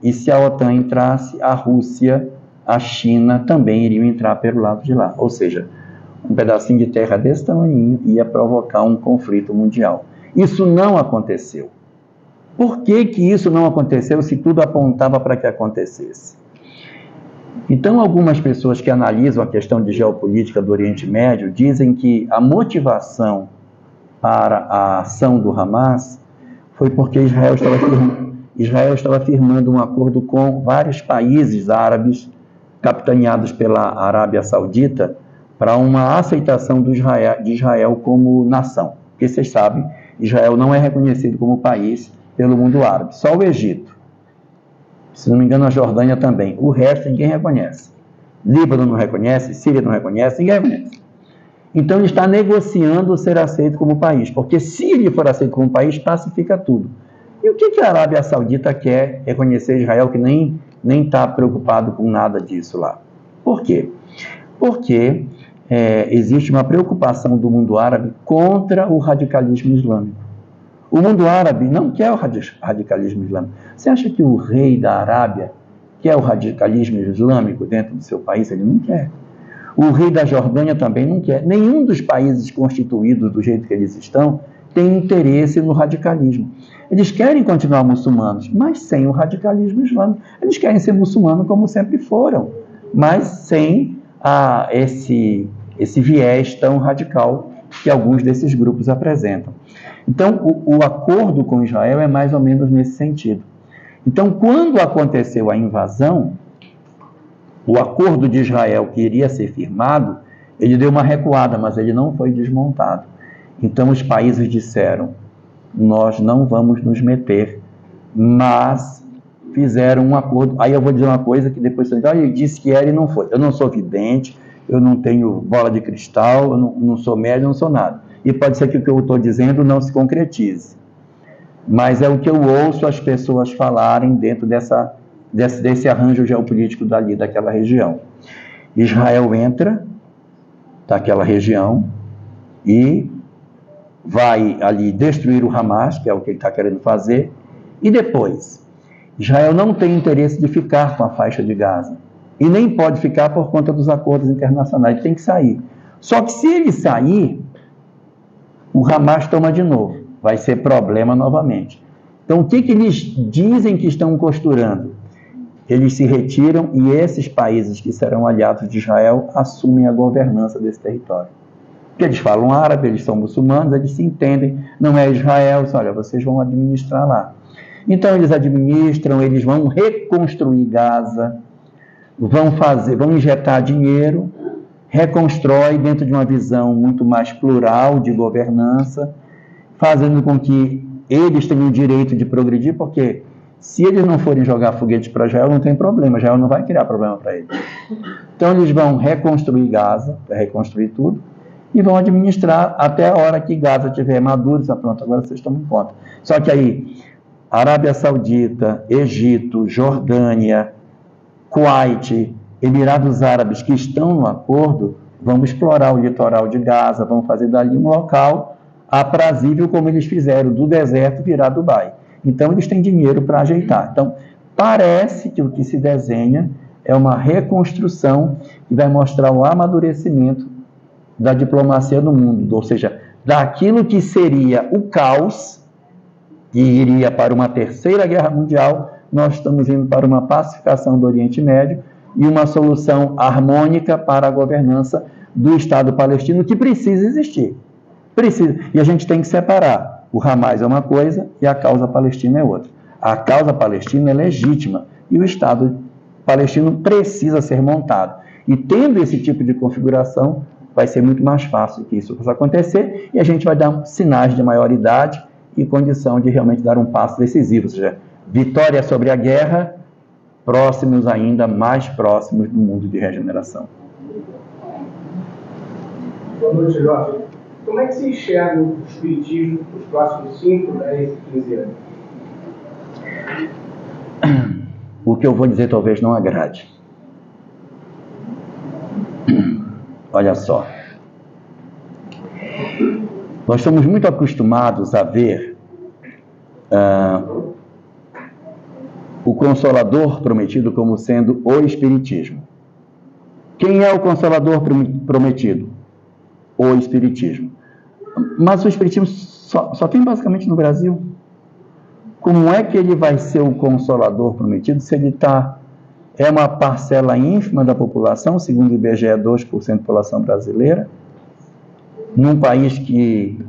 E se a OTAN entrasse, a Rússia, a China também iriam entrar pelo lado de lá. Ou seja, um pedacinho de terra desse tamanho ia provocar um conflito mundial. Isso não aconteceu. Por que que isso não aconteceu se tudo apontava para que acontecesse? Então, algumas pessoas que analisam a questão de geopolítica do Oriente Médio dizem que a motivação para a ação do Hamas foi porque Israel estava firmando um acordo com vários países árabes, capitaneados pela Arábia Saudita, para uma aceitação de Israel como nação. Porque vocês sabem, Israel não é reconhecido como país pelo mundo árabe, só o Egito. Se não me engano, a Jordânia também. O resto ninguém reconhece. Líbano não reconhece, Síria não reconhece, ninguém reconhece. Então ele está negociando ser aceito como país, porque se ele for aceito como país, pacifica tudo. E o que a Arábia Saudita quer reconhecer Israel, que nem está preocupado com nada disso lá? Por quê? Porque existe uma preocupação do mundo árabe contra o radicalismo islâmico. O mundo árabe não quer o radicalismo islâmico. Você acha que o rei da Arábia quer o radicalismo islâmico dentro do seu país? Ele não quer. O rei da Jordânia também não quer. Nenhum dos países constituídos do jeito que eles estão tem interesse no radicalismo. Eles querem continuar muçulmanos, mas sem o radicalismo islâmico. Eles querem ser muçulmanos como sempre foram, mas sem esse viés tão radical que alguns desses grupos apresentam. Então, o acordo com Israel é mais ou menos nesse sentido. Então, quando aconteceu a invasão, o acordo de Israel que iria ser firmado, ele deu uma recuada, mas ele não foi desmontado. Então, os países disseram, nós não vamos nos meter, mas fizeram um acordo. Aí eu vou dizer uma coisa que depois você diz, ele disse que era e não foi. Eu não sou vidente, eu não tenho bola de cristal, eu não sou médium, não sou nada. E pode ser que o que eu estou dizendo não se concretize. Mas é o que eu ouço as pessoas falarem dentro desse arranjo geopolítico daquela região. Israel entra naquela região e vai ali destruir o Hamas, que é o que ele está querendo fazer, e depois, Israel não tem interesse de ficar com a faixa de Gaza, e nem pode ficar por conta dos acordos internacionais, tem que sair. Só que se ele sair, o Hamas toma de novo, vai ser problema novamente. Então, o que eles dizem que estão costurando? Eles se retiram e esses países que serão aliados de Israel assumem a governança desse território. Porque eles falam árabe, eles são muçulmanos, eles se entendem, não é Israel, olha, vocês vão administrar lá. Então, eles administram, eles vão reconstruir Gaza, vão injetar dinheiro, reconstrói dentro de uma visão muito mais plural de governança, fazendo com que eles tenham o direito de progredir, porque se eles não forem jogar foguete para Israel, não tem problema, Israel não vai criar problema para eles. Então eles vão reconstruir Gaza, reconstruir tudo, e vão administrar até a hora que Gaza estiver madura, pronto, agora vocês tomam conta. Só que aí, Arábia Saudita, Egito, Jordânia, Kuwait, Emirados Árabes que estão no acordo, vão explorar o litoral de Gaza, vão fazer dali um local aprazível, como eles fizeram do deserto virar Dubai. Então, eles têm dinheiro para ajeitar. Então, parece que o que se desenha é uma reconstrução que vai mostrar o amadurecimento da diplomacia no mundo, ou seja, daquilo que seria o caos, que iria para uma terceira guerra mundial, nós estamos indo para uma pacificação do Oriente Médio e uma solução harmônica para a governança do Estado palestino, que precisa existir. Precisa. E a gente tem que separar. O Hamas é uma coisa e a causa palestina é outra. A causa palestina é legítima e o Estado palestino precisa ser montado. E tendo esse tipo de configuração, vai ser muito mais fácil que isso possa acontecer e a gente vai dar sinais de maioridade e condição de realmente dar um passo decisivo, ou seja, vitória sobre a guerra, próximos ainda, mais próximos do mundo de regeneração. Boa noite, Jorge. Como é que se enxerga o espiritismo nos próximos 5, 10 e 15 anos? O que eu vou dizer talvez não agrade. Olha só. Nós estamos muito acostumados a ver o Consolador prometido como sendo o Espiritismo. Quem é o Consolador prometido? O Espiritismo. Mas o Espiritismo só tem basicamente no Brasil. Como é que ele vai ser o Consolador prometido se ele é uma parcela ínfima da população, segundo o IBGE, 2% da população brasileira, num país que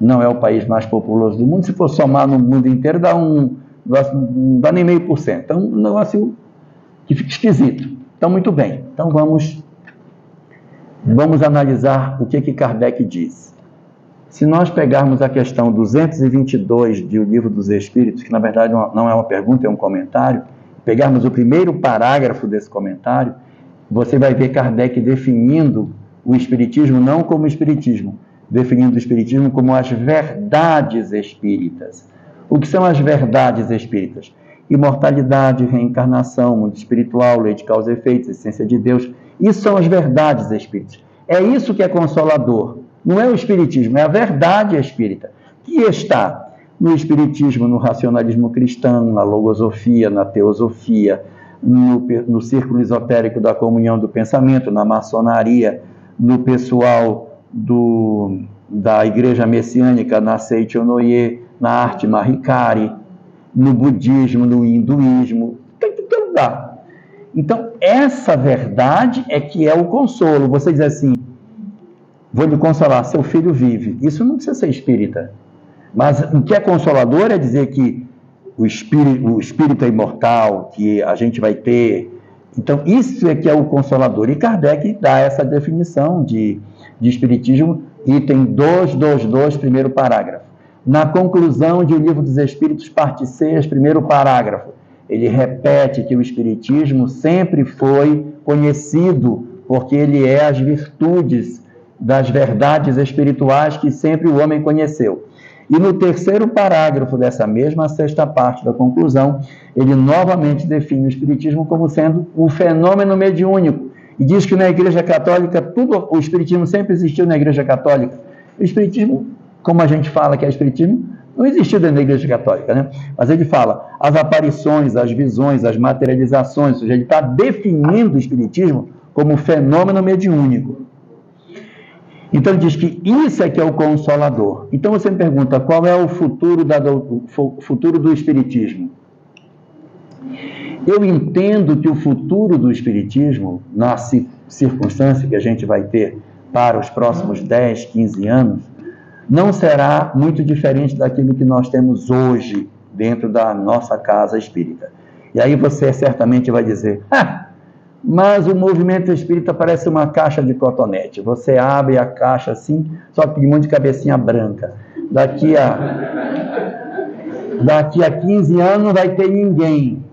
não é o país mais populoso do mundo? Se for somar no mundo inteiro, não dá nem 0,5%. Então, um negócio que fica esquisito. Então, muito bem. Então, vamos analisar o que Kardec diz. Se nós pegarmos a questão 222 do Livro dos Espíritos, que na verdade não é uma pergunta, é um comentário, pegarmos o primeiro parágrafo desse comentário, você vai ver Kardec definindo o Espiritismo não como Espiritismo, definindo o Espiritismo como as verdades espíritas. O que são as verdades espíritas? Imortalidade, reencarnação, mundo espiritual, lei de causa e efeitos, essência de Deus. Isso são as verdades espíritas. É isso que é consolador. Não é o Espiritismo, é a verdade espírita, que está no Espiritismo, no racionalismo cristão, na logosofia, na teosofia, no círculo esotérico da comunhão do pensamento, na maçonaria, no pessoal da Igreja Messiânica, na Seichonoye, na arte Mahikari, no budismo, no hinduísmo, tem que ter lugar. Então, essa verdade é que é o consolo. Você diz assim, vou lhe consolar, seu filho vive. Isso não precisa ser espírita. Mas o que é consolador é dizer que o espírito é imortal, que a gente vai ter. Então, isso é que é o consolador. E Kardec dá essa definição de espiritismo, item 222, primeiro parágrafo. Na conclusão de O Livro dos Espíritos, parte 6, primeiro parágrafo, ele repete que o espiritismo sempre foi conhecido, porque ele é as virtudes das verdades espirituais que sempre o homem conheceu. E no terceiro parágrafo dessa mesma sexta parte da conclusão, ele novamente define o espiritismo como sendo um fenômeno mediúnico. E diz que na Igreja Católica, o espiritismo sempre existiu na Igreja Católica. O espiritismo, como a gente fala que é espiritismo, não existiu dentro da Igreja Católica, né? Mas ele fala as aparições, as visões, as materializações, ou seja, ele está definindo o espiritismo como um fenômeno mediúnico. Então ele diz que isso é que é o consolador. Então você me pergunta, qual é o futuro do espiritismo? Eu entendo que o futuro do espiritismo, na circunstância que a gente vai ter para os próximos 10, 15 anos, não será muito diferente daquilo que nós temos hoje dentro da nossa casa espírita. E aí você certamente vai dizer, mas o movimento espírita parece uma caixa de cotonete. Você abre a caixa assim, só que tem um monte de cabecinha branca. Daqui a 15 anos não vai ter ninguém.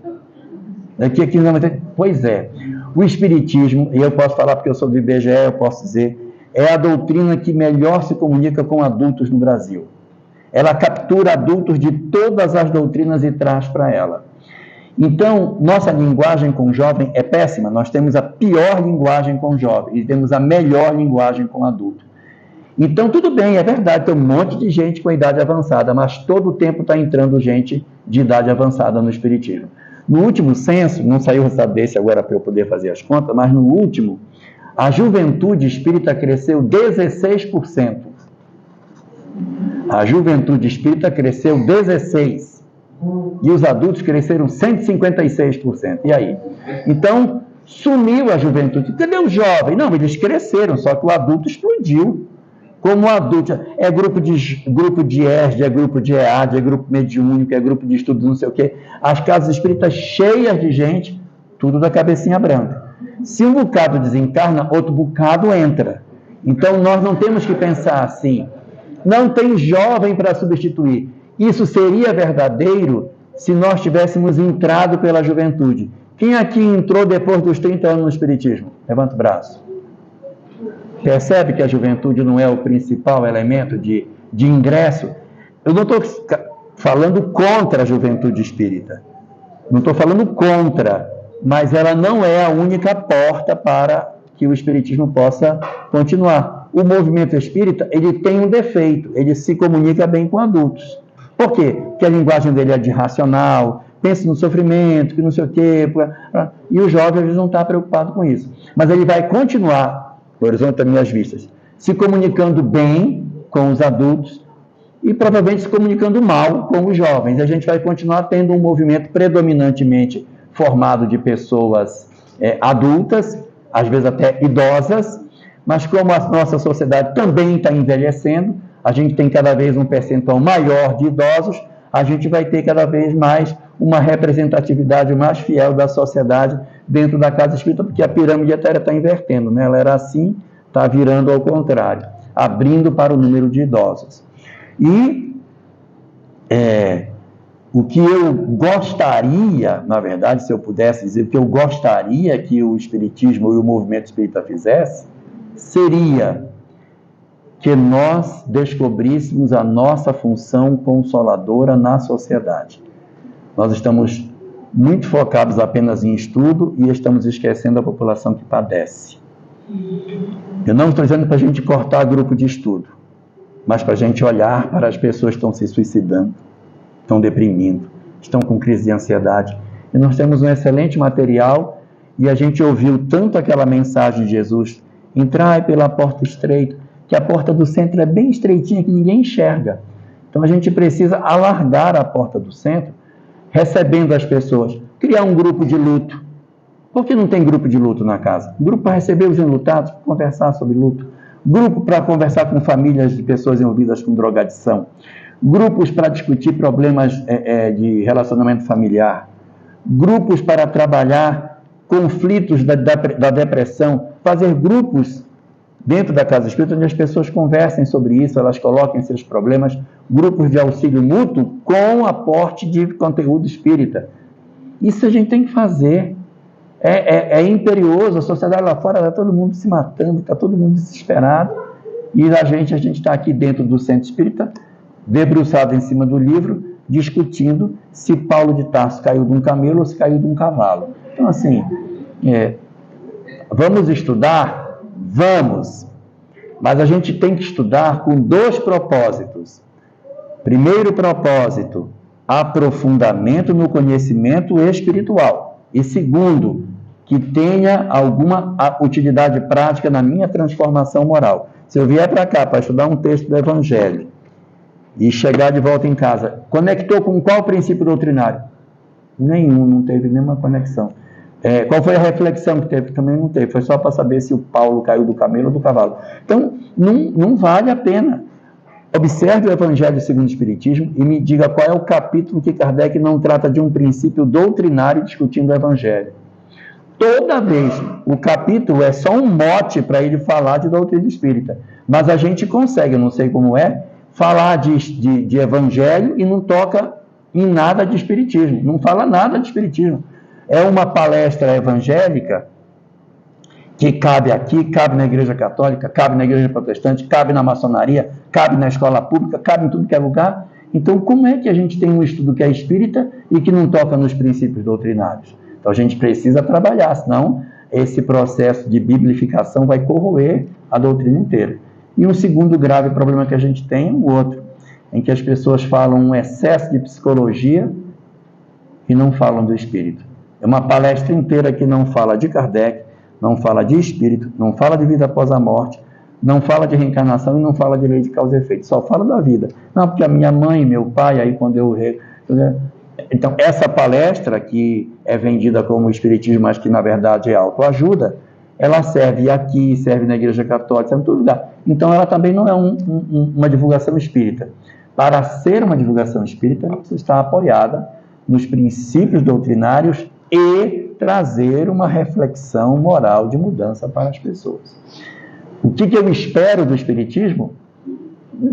Daqui a 15 anos vai ter... Pois é. O espiritismo, e eu posso falar porque eu sou do IBGE, eu posso dizer, é a doutrina que melhor se comunica com adultos no Brasil. Ela captura adultos de todas as doutrinas e traz para ela. Então, nossa linguagem com jovem é péssima. Nós temos a pior linguagem com jovem e temos a melhor linguagem com adulto. Então, tudo bem, é verdade, tem um monte de gente com idade avançada, mas todo o tempo está entrando gente de idade avançada no espiritismo. No último censo, não saiu o resultado desse agora para eu poder fazer as contas, mas no último, a juventude espírita cresceu 16%. A juventude espírita cresceu 16%. E os adultos cresceram 156%. E aí? Então, sumiu a juventude. Cadê o jovem? Não, eles cresceram, só que o adulto explodiu. Como adulto, é grupo de ESD, é grupo de EAD, é grupo mediúnico, é grupo de estudo, não sei o quê. As casas espíritas cheias de gente, tudo da cabecinha branca. Se um bocado desencarna, outro bocado entra. Então, nós não temos que pensar assim. Não tem jovem para substituir. Isso seria verdadeiro se nós tivéssemos entrado pela juventude. Quem aqui entrou depois dos 30 anos no Espiritismo? Levanta o braço. Percebe que a juventude não é o principal elemento de ingresso? Eu não estou falando contra a juventude espírita. Não estou falando contra, mas ela não é a única porta para que o Espiritismo possa continuar. O movimento espírita, ele tem um defeito, ele se comunica bem com adultos. Por quê? Porque a linguagem dele é de racional, pensa no sofrimento, que não sei o quê, e o jovem às vezes não está preocupado com isso. Mas ele vai continuar, no horizonte das minhas vistas, se comunicando bem com os adultos e provavelmente se comunicando mal com os jovens. A gente vai continuar tendo um movimento predominantemente formado de pessoas adultas, às vezes até idosas, mas como a nossa sociedade também está envelhecendo, a gente tem cada vez um percentual maior de idosos, a gente vai ter cada vez mais uma representatividade mais fiel da sociedade dentro da casa espírita, porque a pirâmide até está invertendo, né? Ela era assim, está virando ao contrário, abrindo para o número de idosos. E o que eu gostaria, na verdade, se eu pudesse dizer, o que eu gostaria que o Espiritismo e o movimento espírita fizesse, seria que nós descobríssemos a nossa função consoladora na sociedade. Nós estamos muito focados apenas em estudo e estamos esquecendo a população que padece. Eu não estou dizendo para a gente cortar grupo de estudo, mas para a gente olhar para as pessoas que estão se suicidando, estão deprimindo, estão com crise de ansiedade. E nós temos um excelente material e a gente ouviu tanto aquela mensagem de Jesus, entrai pela porta estreita, que a porta do centro é bem estreitinha, que ninguém enxerga. Então a gente precisa alargar a porta do centro, recebendo as pessoas, criar um grupo de luto. Por que não tem grupo de luto na casa? Grupo para receber os enlutados, para conversar sobre luto. Grupo para conversar com famílias de pessoas envolvidas com drogadição. Grupos para discutir problemas de relacionamento familiar. Grupos para trabalhar conflitos da depressão. Fazer grupos dentro da casa espírita, onde as pessoas conversem sobre isso, elas coloquem seus problemas, grupos de auxílio mútuo com aporte de conteúdo espírita. Isso a gente tem que fazer. É imperioso, a sociedade lá fora está todo mundo se matando, está todo mundo desesperado, e a gente está aqui dentro do centro espírita, debruçado em cima do livro, discutindo se Paulo de Tarso caiu de um camelo ou se caiu de um cavalo. Então, assim, vamos estudar? Vamos, mas a gente tem que estudar com 2 propósitos. Primeiro propósito, aprofundamento no conhecimento espiritual. E segundo, que tenha alguma utilidade prática na minha transformação moral. Se eu vier para cá para estudar um texto do Evangelho e chegar de volta em casa, conectou com qual princípio doutrinário? Nenhum, não teve nenhuma conexão. Qual foi a reflexão que teve? Também não teve. Foi só para saber se o Paulo caiu do camelo ou do cavalo. Então, não vale a pena. Observe o Evangelho segundo o Espiritismo e me diga qual é o capítulo que Kardec não trata de um princípio doutrinário discutindo o Evangelho. Toda vez, o capítulo é só um mote para ele falar de doutrina espírita. Mas a gente consegue, eu não sei como falar de Evangelho e não toca em nada de Espiritismo. Não fala nada de Espiritismo. É uma palestra evangélica que cabe aqui, cabe na Igreja Católica, cabe na Igreja Protestante, cabe na maçonaria, cabe na escola pública, cabe em tudo que é lugar. Então, como é que a gente tem um estudo que é espírita e que não toca nos princípios doutrinários? Então, a gente precisa trabalhar, senão esse processo de biblificação vai corroer a doutrina inteira. E um segundo grave problema que a gente tem é o outro, em que as pessoas falam um excesso de psicologia e não falam do espírito. É uma palestra inteira que não fala de Kardec, não fala de espírito, não fala de vida após a morte, não fala de reencarnação e não fala de lei de causa e efeito, só fala da vida. Não, porque a minha mãe, meu pai, aí quando Então, essa palestra, que é vendida como espiritismo, mas que na verdade é autoajuda, ela serve aqui, serve na Igreja Católica, serve em todo lugar. Então, ela também não é uma divulgação espírita. Para ser uma divulgação espírita, ela precisa estar apoiada nos princípios doutrinários e trazer uma reflexão moral de mudança para as pessoas. O que eu espero do espiritismo?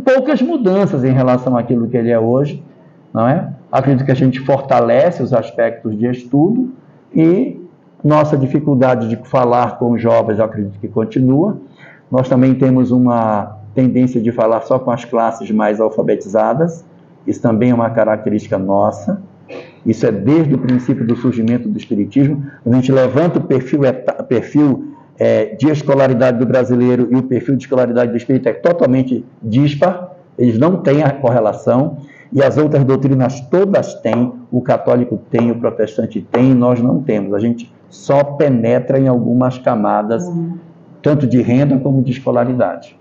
Poucas mudanças em relação àquilo que ele é hoje, não é? Acredito que a gente fortalece os aspectos de estudo e nossa dificuldade de falar com os jovens, eu acredito que continua. Nós também temos uma tendência de falar só com as classes mais alfabetizadas. Isso também é uma característica nossa. Isso é desde o princípio do surgimento do espiritismo. Quando a gente levanta o perfil de escolaridade do brasileiro e o perfil de escolaridade do espírita é totalmente dispar. Eles não têm a correlação. E as outras doutrinas todas têm, o católico tem, o protestante tem, nós não temos. A gente só penetra em algumas camadas, tanto de renda como de escolaridade.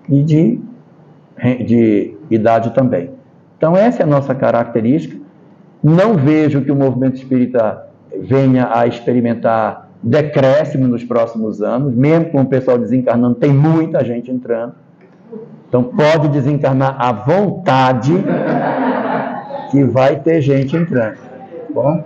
E de idade também. Então, essa é a nossa característica. Não vejo que o movimento espírita venha a experimentar decréscimo nos próximos anos, mesmo com o pessoal desencarnando, tem muita gente entrando. Então, pode desencarnar à vontade, que vai ter gente entrando. Bom?